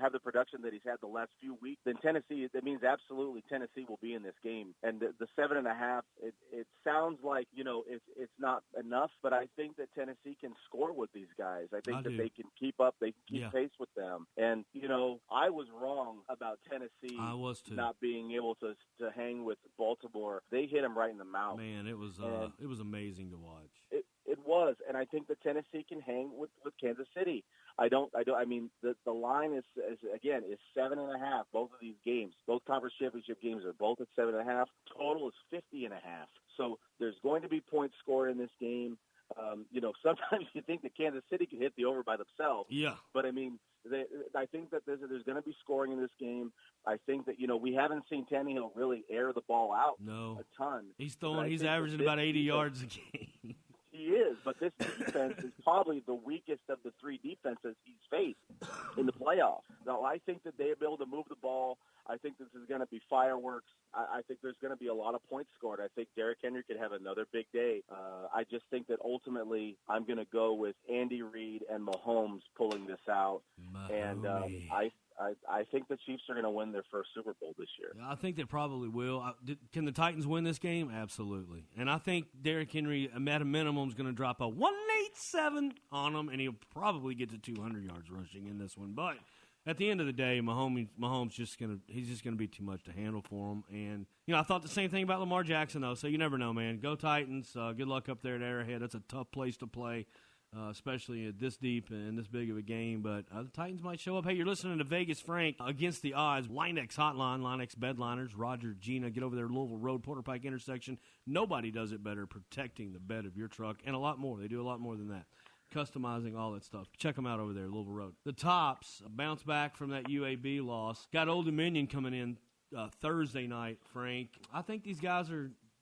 have the production that he's had the last few weeks, then Tennessee, that means absolutely Tennessee will be in this game. And the 7.5, it sounds like, it's not enough, but I think that Tennessee can score with these guys. I think that they can keep up, they can keep pace with them. And, I was wrong about Tennessee not being able to hang with Baltimore. They hit him right in the mouth. Man, it was amazing to watch. It was, and I think that Tennessee can hang with Kansas City. I mean, the line is 7.5. Both of these games, both conference championship games are both at 7.5. Total is 50.5. So there's going to be points scored in this game. Sometimes you think that Kansas City can hit the over by themselves. Yeah. But I mean, I think that there's going to be scoring in this game. I think that, we haven't seen Tannehill really air the ball out a ton. He's averaging about 80 yards a game. He is, but this defense is probably the weakest of the three defenses he's faced in the playoffs. Now, I think that they'll be able to move the ball. I think this is going to be fireworks. I think there's going to be a lot of points scored. I think Derrick Henry could have another big day. I just think that ultimately I'm going to go with Andy Reid and Mahomes pulling this out. And I think the Chiefs are going to win their first Super Bowl this year. I think they probably will. Can the Titans win this game? Absolutely. And I think Derrick Henry, at a minimum, is going to drop a 187 on them, and he'll probably get to 200 yards rushing in this one. But at the end of the day, Mahomes just going to be too much to handle for him. And I thought the same thing about Lamar Jackson, though. So you never know, man. Go Titans. Good luck up there at Arrowhead. That's a tough place to play. Especially this deep and this big of a game. But the Titans might show up. Hey, you're listening to Vegas Frank Against the Odds. Linex Hotline, Linex Bedliners, Roger, Gina. Get over there, Louisville Road, Porter Pike intersection. Nobody does it better protecting the bed of your truck, and a lot more. They do a lot more than that. Customizing, all that stuff. Check them out over there, Louisville Road. The Tops bounce back from that UAB loss. Got Old Dominion coming in Thursday night, Frank. I think these guys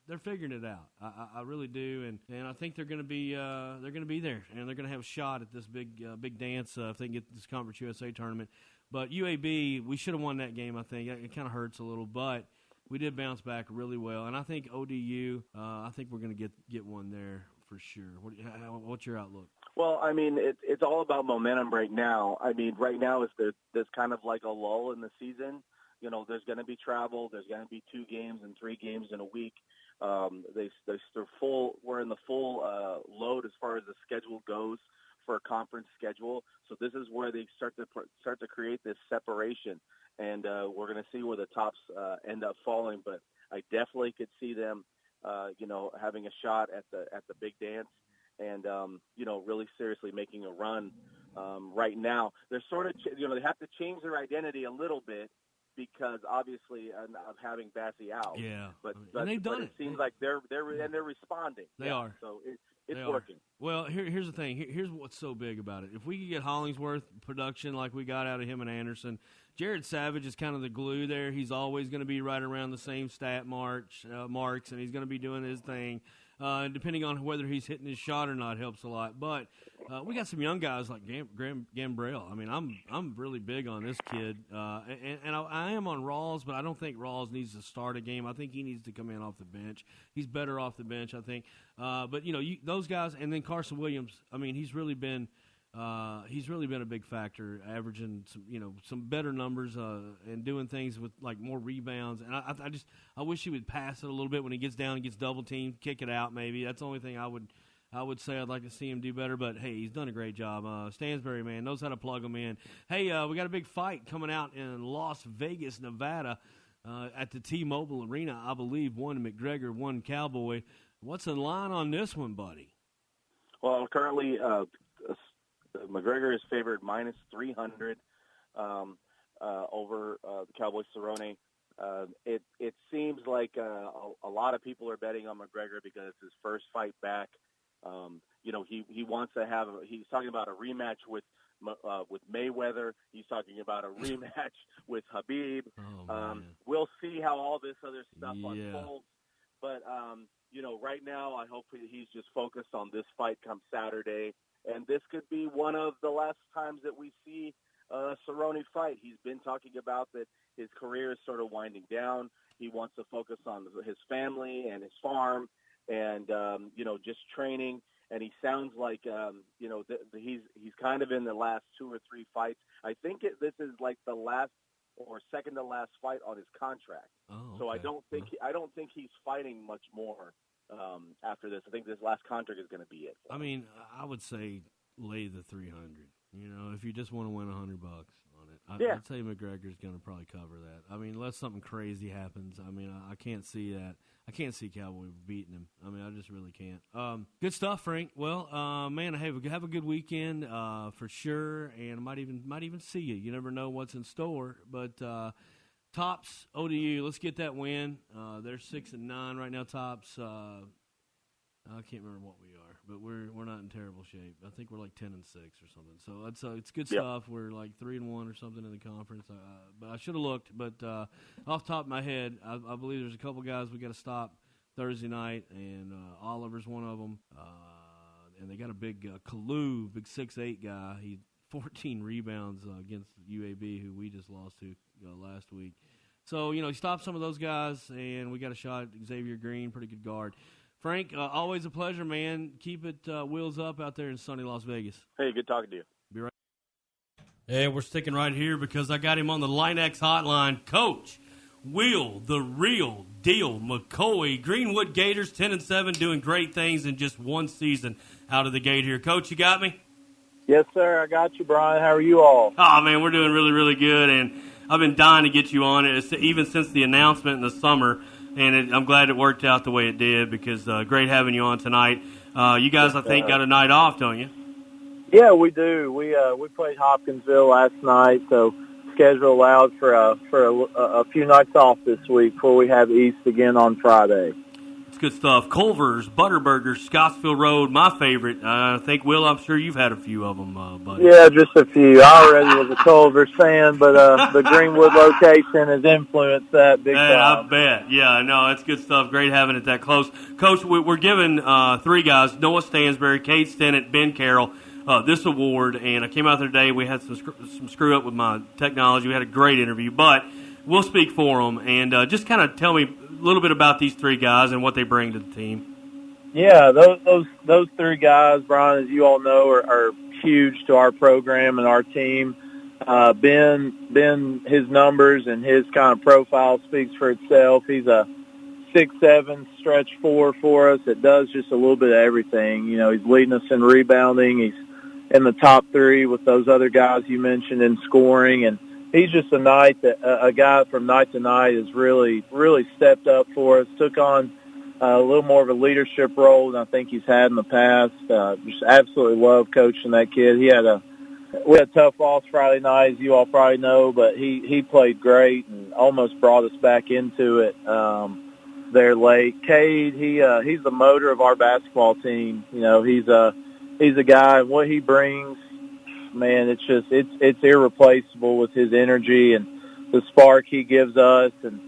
they're figuring it out. I really do, and I think they're going to be there, and they're going to have a shot at this big dance if they can get this Conference USA tournament. But UAB, we should have won that game. I think it kind of hurts a little, but we did bounce back really well. And I think ODU, I think we're going to get one there for sure. What's your outlook? Well, I mean, it's all about momentum right now. I mean, right now there's kind of like a lull in the season. There's going to be travel. There's going to be 2 games and 3 games in a week. They're full. We're in the full load as far as the schedule goes for a conference schedule. So this is where they start to create this separation, and we're going to see where the Tops end up falling. But I definitely could see them, having a shot at the big dance, and really seriously making a run. Right now, they're sort of they have to change their identity a little bit, because obviously of having Bassie out. Yeah, but they've done it seems like they're responding. They are. So it's working. Well, here's the thing. Here's what's so big about it. If we could get Hollingsworth production like we got out of him and Anderson, Jared Savage is kind of the glue there. He's always going to be right around the same stat marks, and he's going to be doing his thing. Depending on whether he's hitting his shot or not helps a lot. But we got some young guys like Gambrell. I mean, I'm really big on this kid, and I am on Rawls, but I don't think Rawls needs to start a game. I think he needs to come in off the bench. He's better off the bench, I think. But those guys, and then Carson Williams. I mean, he's really been a big factor, averaging some better numbers and doing things with like more rebounds. And I wish he would pass it a little bit when he gets down and gets double teamed, kick it out maybe. That's the only thing I would say I'd like to see him do better. But hey, he's done a great job. Stansbury, man, knows how to plug them in. Hey, we got a big fight coming out in Las Vegas, Nevada, at the T-Mobile Arena. I believe one McGregor, one Cowboy. What's the line on this one, buddy? Well, currently. McGregor is favored minus 300 over the Cowboy Cerrone. It seems like a lot of people are betting on McGregor because it's his first fight back. He wants to have. He's talking about a rematch with Mayweather. He's talking about a rematch with Habib. We'll see how all this other stuff unfolds. But right now, I hope he's just focused on this fight come Saturday. And this could be one of the last times that we see Cerrone fight. He's been talking about that his career is sort of winding down. He wants to focus on his family and his farm. and just training. And he sounds like he's kind of in the last 2 or 3 fights. I think this is like the last or second to last fight on his contract. Oh, okay. So I don't think he's fighting much more after this. I think this last contract is going to be it. I mean, I would say lay the 300. If you just want to win $100 on it, I'd say McGregor's going to probably cover that. I mean, unless something crazy happens. I mean, I can't see that. I can't see Cowboy beating him. I mean, I just really can't. Good stuff, Frank. Well, man, have a good weekend for sure, and I might even see you. You never know what's in store. But Tops, ODU, let's get that win. They're 6-9 right now. Tops. I can't remember what we are, but we're not in terrible shape. I think we're like 10-6 or something. So it's good stuff. We're like 3-1 or something in the conference. But I should have looked. But off the top of my head, I believe there's a couple guys we got to stop Thursday night, and Oliver's one of them. And they got a big Kalu, big 6'8" guy. He 14 rebounds against UAB, who we just lost to last week. So he stopped some of those guys, and we got a shot at Xavier Green, pretty good guard. Frank, always a pleasure, man. Keep it wheels up out there in sunny Las Vegas. Hey, good talking to you. Be right. Hey, we're sticking right here because I got him on the LineX hotline. Coach Will, the real deal, McCoy. Greenwood Gators 10-7, doing great things in just one season out of the gate here. Coach, you got me? Yes, sir. I got you, Brian. How are you all? Oh, man, we're doing really, really good, and I've been dying to get you on it, even since the announcement in the summer. And I'm glad it worked out the way it did because great having you on tonight. You guys, I think, got a night off, don't you? Yeah, we do. We played Hopkinsville last night, so schedule allowed for a few nights off this week before we have East again on Friday. It's good stuff. Culver's, Butterburger, Scottsville Road, my favorite. I think, Will, I'm sure you've had a few of them, buddy. Yeah, just a few. I already was a Culver's fan, but the Greenwood location has influenced that big time. I bet. Yeah, no, it's good stuff. Great having it that close. Coach, we're giving 3 guys, Noah Stansbury, Kate Stennett, Ben Carroll, this award. And I came out there today. We had some screw up with my technology. We had a great interview, but we'll speak for them. And just kind of tell me a little bit about these 3 guys and what they bring to the team. Yeah, those 3 guys, Brian, as you all know, are huge to our program and our team. Ben, his numbers and his kind of profile speaks for itself. He's a 6'7" stretch 4 for us. It does just a little bit of everything. He's leading us in rebounding. He's in the top 3 with those other guys you mentioned in scoring, and he's just a guy from night to night has really, really stepped up for us, took on a little more of a leadership role than I think he's had in the past. Just absolutely love coaching that kid. We had a tough loss Friday night, as you all probably know, but he played great and almost brought us back into it there late. Cade, he's the motor of our basketball team. He's a guy, and what he brings, man, it's irreplaceable with his energy and the spark he gives us. And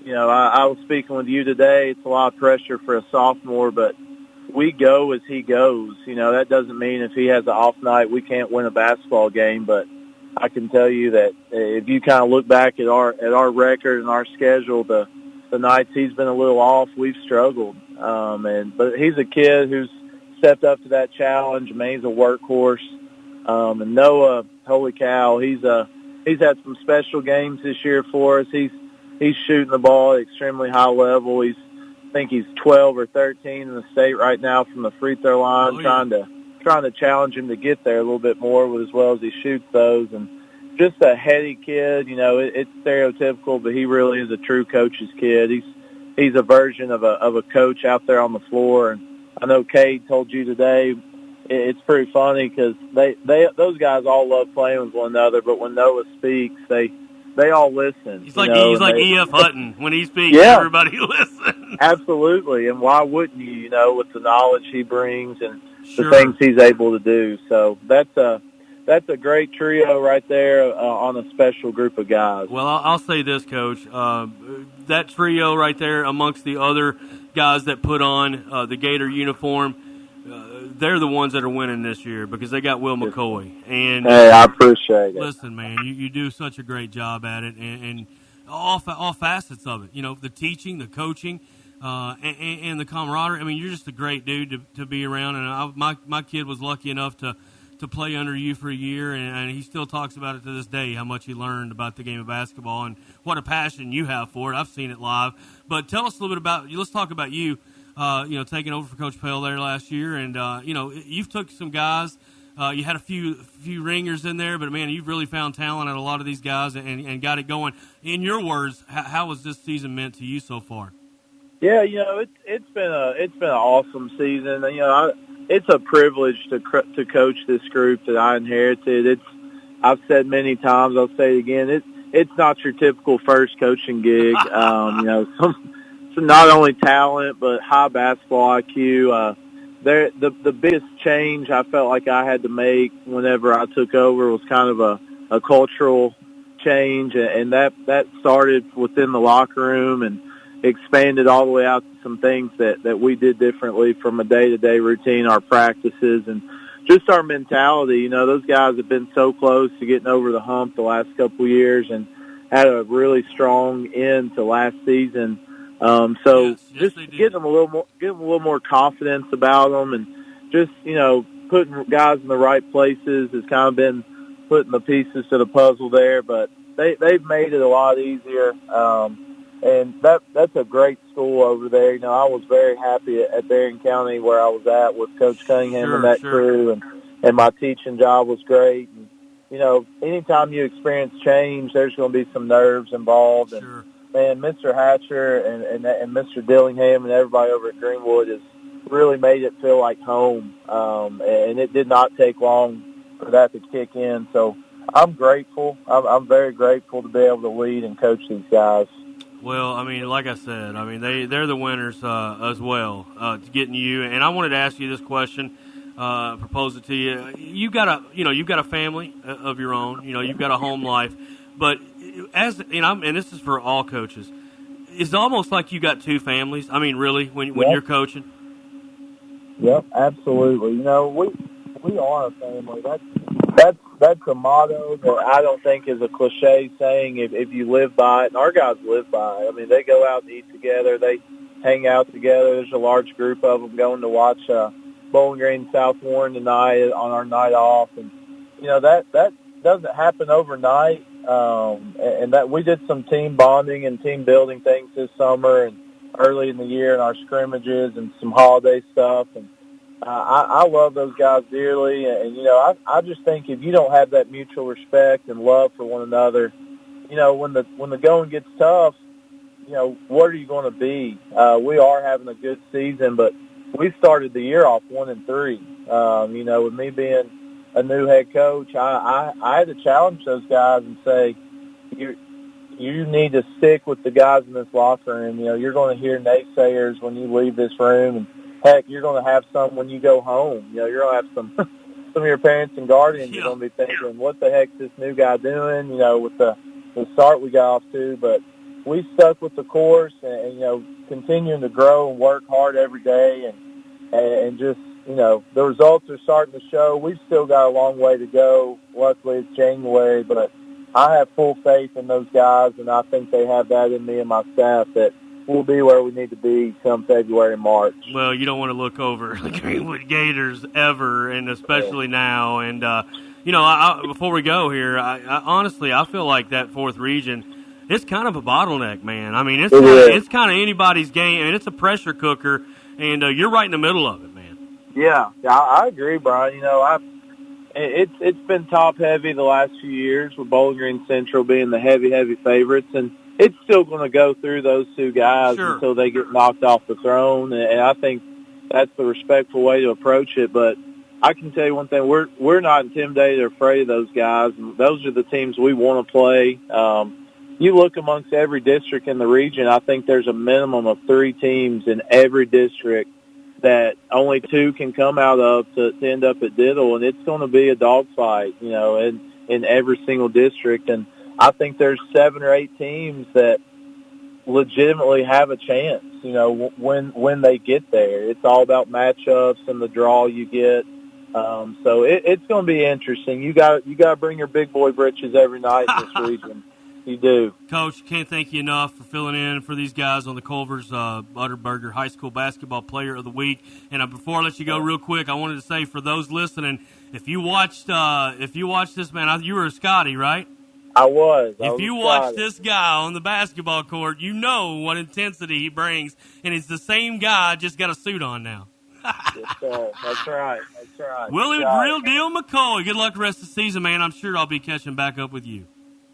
I was speaking with you today. It's a lot of pressure for a sophomore, but we go as he goes. That doesn't mean if he has an off night we can't win a basketball game. But I can tell you that if you kind of look back at our record and our schedule, the nights he's been a little off, we've struggled. But he's a kid who's stepped up to that challenge. Man, he's a workhorse. And Noah, holy cow, he's had some special games this year for us. He's shooting the ball at extremely high level. I think he's 12 or 13 in the state right now from the free throw line, trying to challenge him to get there a little bit more as well as he shoots those. And just a heady kid. It's stereotypical, but he really is a true coach's kid. He's a version of a coach out there on the floor. And I know Cade told you today. It's pretty funny because those guys all love playing with one another, but when Noah speaks, they all listen. He's like E.F. Hutton. When he speaks, everybody listens. Absolutely, and why wouldn't you, with the knowledge he brings and the things he's able to do. So that's a great trio right there on a special group of guys. Well, I'll say this, Coach. That trio right there amongst the other guys that put on the Gator uniform, they're the ones that are winning this year because they got Will McCoy. And hey, I appreciate it. Listen, man, you do such a great job at it, and all facets of it. The teaching, the coaching. and the camaraderie. I mean, you're just a great dude to be around. And my kid was lucky enough to play under you for a year, and he still talks about it to this day, how much he learned about the game of basketball and what a passion you have for it. I've seen it live. But tell us a little bit about, let's talk about you, taking over for Coach Pell there last year. And, you've took some guys. You had a few ringers in there, but, man, you've really found talent at a lot of these guys and got it going. In your words, how has this season meant to you so far? Yeah, it's been an awesome season. It's a privilege to coach this group that I inherited. I've said many times, I'll say it again. It's not your typical first coaching gig. Some not only talent but high basketball IQ. The biggest change I felt like I had to make whenever I took over was kind of a cultural change, and that started within the locker room and expanded all the way out to some things that we did differently from a day-to-day routine, our practices, and just our mentality. Those guys have been so close to getting over the hump the last couple of years and had a really strong end to last season. Getting them a little more confidence about them, and just putting guys in the right places has kind of been putting the pieces to the puzzle there. But they've made it a lot easier. And that's a great school over there. I was very happy at Berrien County where I was at with Coach Cunningham and that crew, and my teaching job was great. And, anytime you experience change, there's going to be some nerves involved. Sure. And Mr. Hatcher and Mr. Dillingham and everybody over at Greenwood has really made it feel like home. And it did not take long for that to kick in. So I'm grateful. I'm very grateful to be able to lead and coach these guys. Well, I mean, like I said, they're the winners as well, getting you. And I wanted to ask you this question, propose it to you. You've got a family of your own. You've got a home life, but and this is for all coaches. It's almost like you got two families. I mean, really, when you're coaching. Yep, absolutely. We are a family. That's a motto that I don't think is a cliche saying if you live by it, and our guys live by it. I mean, they go out and eat together. They hang out together. There's a large group of them going to watch Bowling Green South Warren tonight on our night off. And, that doesn't happen overnight. And that we did some team bonding and team building things this summer and early in the year in our scrimmages and some holiday stuff. And I love those guys dearly, and I just think if you don't have that mutual respect and love for one another, when the going gets tough, what are you going to be? We are having a good season, but we started the year off 1-3. With me being a new head coach, I had to challenge those guys and say, you need to stick with the guys in this locker room. You're going to hear naysayers when you leave this room, and heck, you're going to have some when you go home. You're going to have some of your parents and guardians are going to be thinking, what the heck's this new guy doing, with the start we got off to. But we stuck with the course and continuing to grow and work hard every day. And just, the results are starting to show. We've still got a long way to go. Luckily, it's January, but I have full faith in those guys, and I think they have that in me and my staff that we'll be where we need to be come February and March. Well, you don't want to look over the Greenwood Gators ever, and especially now. And, before we go here, I honestly, I feel like that fourth region, it's kind of a bottleneck, man. I mean, it's kind of anybody's game. I mean, it's a pressure cooker, and you're right in the middle of it, man. Yeah, I agree, Brian. It's been top-heavy the last few years with Bowling Green Central being the heavy favorites, and it's still going to go through those two guys until they get knocked off the throne, and I think that's the respectful way to approach it. But I can tell you one thing, we're not intimidated or afraid of those guys, and those are the teams we want to play. You look amongst every district in the region, I think there's a minimum of 3 teams in every district that only 2 can come out of to end up at Diddle, and it's going to be a dogfight, in every single district. And I think there's 7 or 8 teams that legitimately have a chance, when they get there. It's all about matchups and the draw you get. So it's going to be interesting. You got to bring your big boy britches every night in this region. You do. Coach, can't thank you enough for filling in for these guys on the Culver's Butterburger High School Basketball Player of the Week. And before I let you go real quick, I wanted to say for those listening, if you watched this, man, you were a Scotty, right? I was. If you watch this guy on the basketball court, you know what intensity he brings, and he's the same guy, just got a suit on now. Yes, sir. That's right. Willie, Real Deal McCoy, good luck the rest of the season, man. I'm sure I'll be catching back up with you.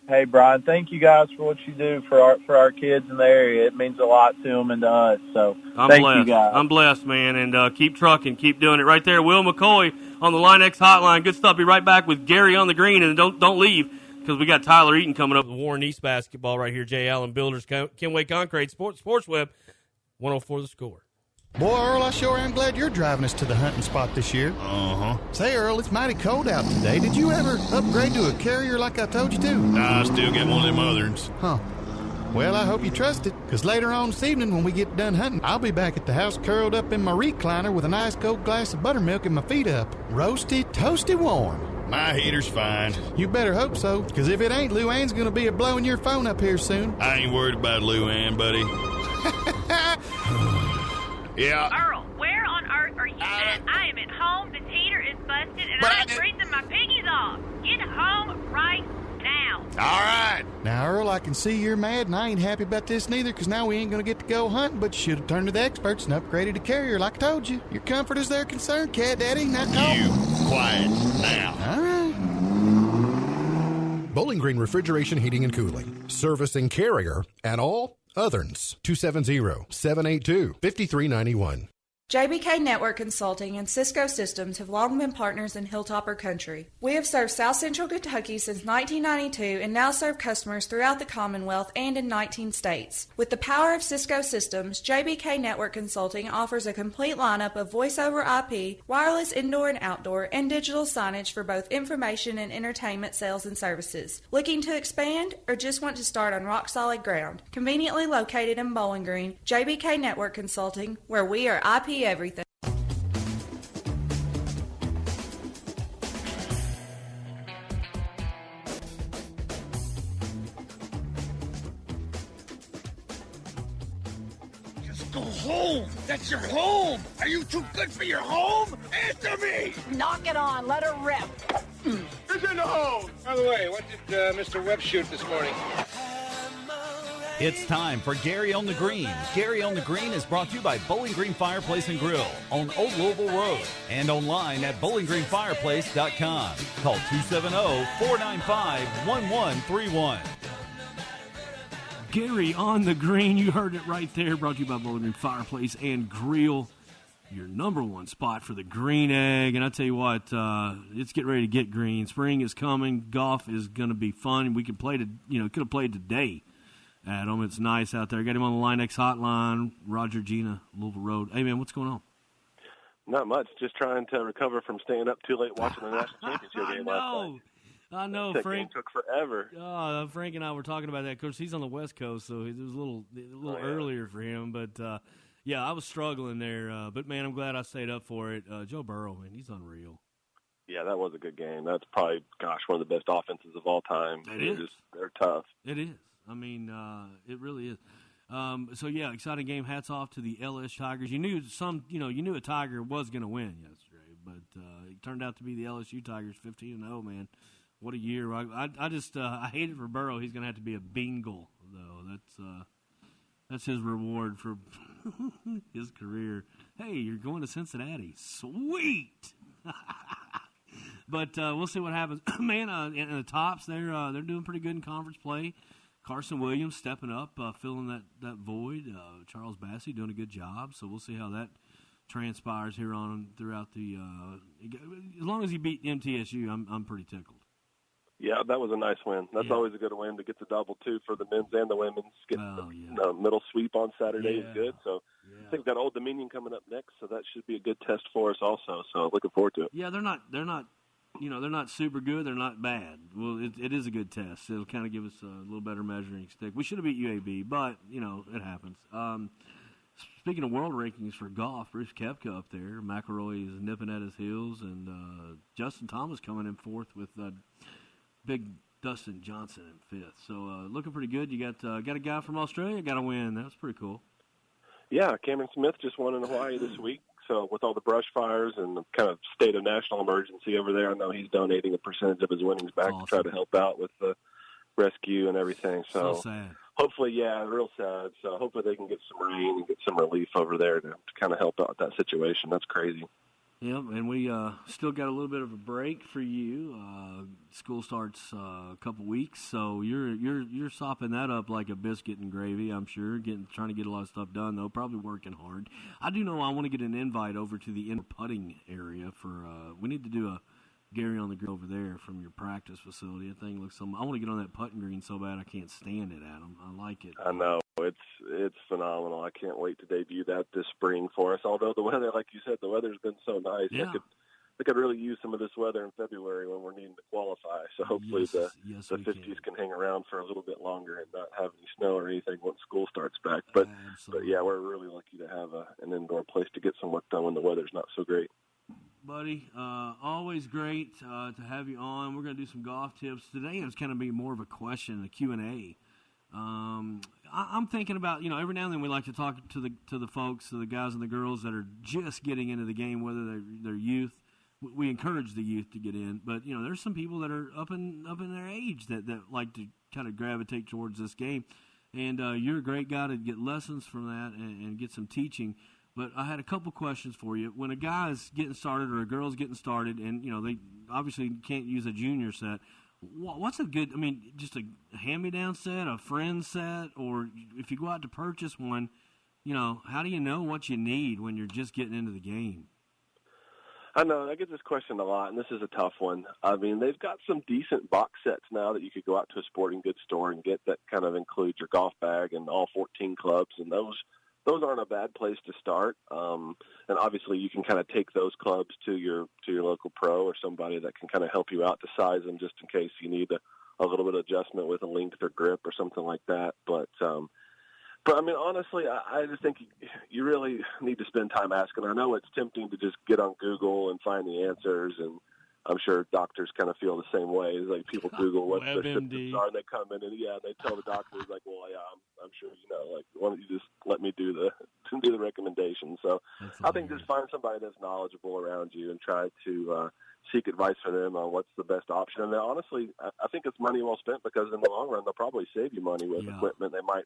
Hey, Brian, thank you guys for what you do for our kids in the area. It means a lot to them and to us. So thank you guys. I'm blessed, man, and keep trucking, keep doing it. Right there, Will McCoy on the Line X hotline. Good stuff. Be right back with Gary on the green, and don't leave because we got Tyler Eaton coming up with Warren East basketball right here. Jay Allen Builders, Kenway Concrete, Sports Webb, 104 The Score. Boy, Earl, I sure am glad you're driving us to the hunting spot this year. Uh-huh. Say, Earl, it's mighty cold out today. Did you ever upgrade to a carrier like I told you to? Nah, I still got one of them others. Huh. Well, I hope you trust it, because later on this evening when we get done hunting, I'll be back at the house curled up in my recliner with a nice cold glass of buttermilk and my feet up. Roasty, toasty warm. My heater's fine. You better hope so, because if it ain't, Lou Ann's going to be blowing your phone up here soon. I ain't worried about Lou Ann, buddy. Yeah. Earl, where on earth are you at? I am at home. This heater is busted, and I'm freezing my piggies off. Get home right now. All right. Now, Earl, I can see you're mad, and I ain't happy about this neither, because now we ain't going to get to go hunting, but you should have turned to the experts and upgraded a carrier like I told you. Your comfort is their concern, Cat Daddy. Now, you quiet now. All right. Bowling Green Refrigeration, Heating, and Cooling. Servicing Carrier and all others. 270-782-5391. JBK Network Consulting and Cisco Systems have long been partners in Hilltopper Country. We have served South Central Kentucky since 1992 and now serve customers throughout the Commonwealth and in 19 states. With the power of Cisco Systems, JBK Network Consulting offers a complete lineup of voice-over IP, wireless indoor and outdoor, and digital signage for both information and entertainment sales and services. Looking to expand or just want to start on rock-solid ground? Conveniently located in Bowling Green, JBK Network Consulting, where we are IP everything. Just go home. That's your home. Are you too good for your home? Answer me. Knock it on. Let her rip. Who's in the home? By the way, what did Mr. Webb shoot this morning? It's time for Gary on the Green. Gary on the Green is brought to you by Bowling Green Fireplace and Grill on Old Louisville Road and online at bowlinggreenfireplace.com. Call 270-495-1131. Gary on the Green, you heard it right there, brought to you by Bowling Green Fireplace and Grill, your number one spot for the green egg. And I tell you what, it's getting ready to get green. Spring is coming. Golf is going to be fun. We could play could have played today at him. It's nice out there. Got him on the Line X hotline. Roger Gina, Louisville Road. Hey, man, what's going on? Not much. Just trying to recover from staying up too late watching the national championship game last night. I know. That Frank game took forever. Frank and I were talking about that. Of course, he's on the West Coast, so it was a little earlier for him. But, yeah, I was struggling there. But, man, I'm glad I stayed up for it. Joe Burrow, man, he's unreal. Yeah, that was a good game. That's probably, one of the best offenses of all time. They're tough. It is. I mean, it really is. So yeah, exciting game. Hats off to the LS Tigers. You knew a Tiger was going to win yesterday, but it turned out to be the LSU Tigers, 15-0. Man, what a year! I hate it for Burrow. He's going to have to be a Bengal though. That's his reward for his career. Hey, you're going to Cincinnati. Sweet. But we'll see what happens. Man, in the Tops, they're doing pretty good in conference play. Carson Williams stepping up, filling that void. Charles Bassey doing a good job. So we'll see how that transpires here on throughout the. As long as he beat MTSU, I'm pretty tickled. Yeah, that was a nice win. That's always a good win to get the double too for the men's and the women's. Getting the middle sweep on Saturday is good. So I think we've got Old Dominion coming up next, so that should be a good test for us also. So looking forward to it. Yeah, they're not they're not super good. They're not bad. Well, it is a good test. It'll kind of give us a little better measuring stick. We should have beat UAB, but, it happens. Speaking of world rankings for golf, Bruce Koepka up there. McIlroy is nipping at his heels, and Justin Thomas coming in fourth with big Dustin Johnson in 5th. So looking pretty good. You got a guy from Australia got a win. That was pretty cool. Yeah, Cameron Smith just won in Hawaii this week. So with all the brush fires and the kind of state of national emergency over there, I know he's donating a percentage of his winnings back to try to help out with the rescue and everything. So sad. Hopefully, yeah, real sad. So hopefully they can get some rain and get some relief over there to kind of help out that situation. That's crazy. Yep, and we still got a little bit of a break for you. School starts a couple weeks, so you're sopping that up like a biscuit and gravy. I'm sure, trying to get a lot of stuff done though. Probably working hard. I do know I want to get an invite over to the indoor putting area for. We need to do a Gary on the Green over there from your practice facility. That thing looks I want to get on that putting green so bad I can't stand it, Adam. I like it. I know. It's phenomenal. I can't wait to debut that this spring for us. Although the weather, like you said, the weather's been so nice. Yeah. I could really use some of this weather in February when we're needing to qualify. So hopefully the 50s can hang around for a little bit longer and not have any snow or anything once school starts back. But yeah, we're really lucky to have an indoor place to get some work done when the weather's not so great. Buddy, always great to have you on. We're going to do some golf tips. Today it's going to be more of a question, a Q&A. I'm thinking about, every now and then we like to talk to the folks, to the guys and the girls that are just getting into the game, whether they're youth. We encourage the youth to get in, but there's some people that are up in their age that like to kind of gravitate towards this game. And you're a great guy to get lessons from that and get some teaching. But I had a couple questions for you. When a guy's getting started or a girl's getting started, and they obviously can't use a junior set, what's a good? Just a hand-me-down set, a friend set, or if you go out to purchase one, how do you know what you need when you're just getting into the game? I know. I get this question a lot, and this is a tough one. They've got some decent box sets now that you could go out to a sporting goods store and get that kind of includes your golf bag and all 14 clubs, and those aren't a bad place to start. And obviously you can kind of take those clubs to your local pro or somebody that can kind of help you out to size them just in case you need a little bit of adjustment with a length or grip or something like that. But honestly, I just think you really need to spend time asking. I know it's tempting to just get on Google and find the answers, and I'm sure doctors kind of feel the same way. It's like people Google what the symptoms are, and they come in and they tell the doctors like, well, yeah, I'm sure like why don't you just let me do the recommendation? So I think just find somebody that's knowledgeable around you and try to seek advice from them on what's the best option. And honestly, I think it's money well spent because in the long run they'll probably save you money with equipment. They might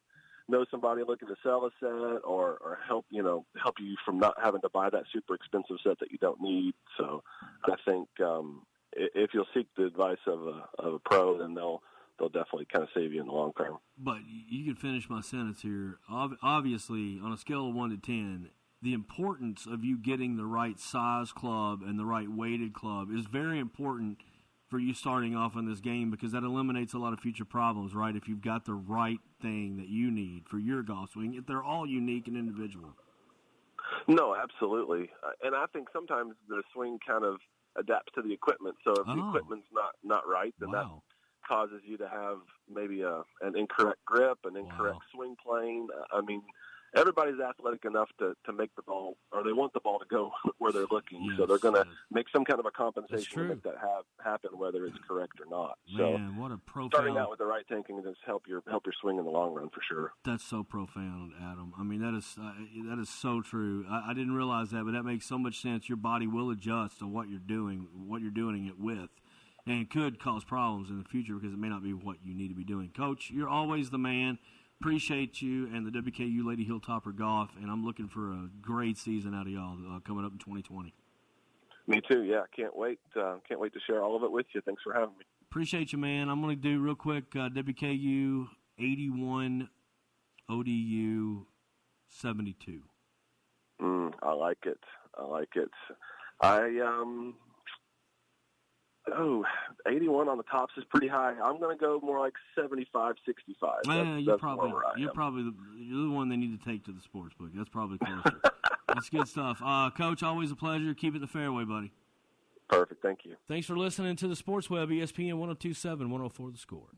know somebody looking to sell a set or help you from not having to buy that super expensive set that you don't need. So I think if you'll seek the advice of a pro, then they'll definitely kind of save you in the long term. But you can finish my sentence here. Obviously, on a scale of 1 to 10, the importance of you getting the right size club and the right weighted club is very important for you starting off in this game because that eliminates a lot of future problems, right? If you've got the right thing that you need for your golf swing, if they're all unique and individual. No, absolutely. And I think sometimes the swing kind of adapts to the equipment. So if the equipment's not right, then that causes you to have maybe an incorrect grip, an incorrect swing plane. Everybody's athletic enough to make the ball, or they want the ball to go where they're looking. So they're going to make some kind of a compensation to make that happen, whether it's correct or not. Man, what a profound. Starting out with the right thinking just help your swing in the long run for sure. That's so profound, Adam. That is so true. I didn't realize that, but that makes so much sense. Your body will adjust to what you're doing it with, and it could cause problems in the future because it may not be what you need to be doing. Coach, you're always the man. Appreciate you and the WKU Lady Hilltopper Golf, and I'm looking for a great season out of y'all coming up in 2020. Me too, yeah. Can't wait to share all of it with you. Thanks for having me. Appreciate you, man. I'm going to do real quick WKU 81, ODU 72. I like it. 81 on the tops is pretty high. I'm going to go more like 75, 65. You're probably the one they need to take to the sports book. That's probably closer. That's good stuff. Coach, always a pleasure. Keep it the fairway, buddy. Perfect. Thank you. Thanks for listening to the Sports Webb, ESPN 102.7, 104 The Score.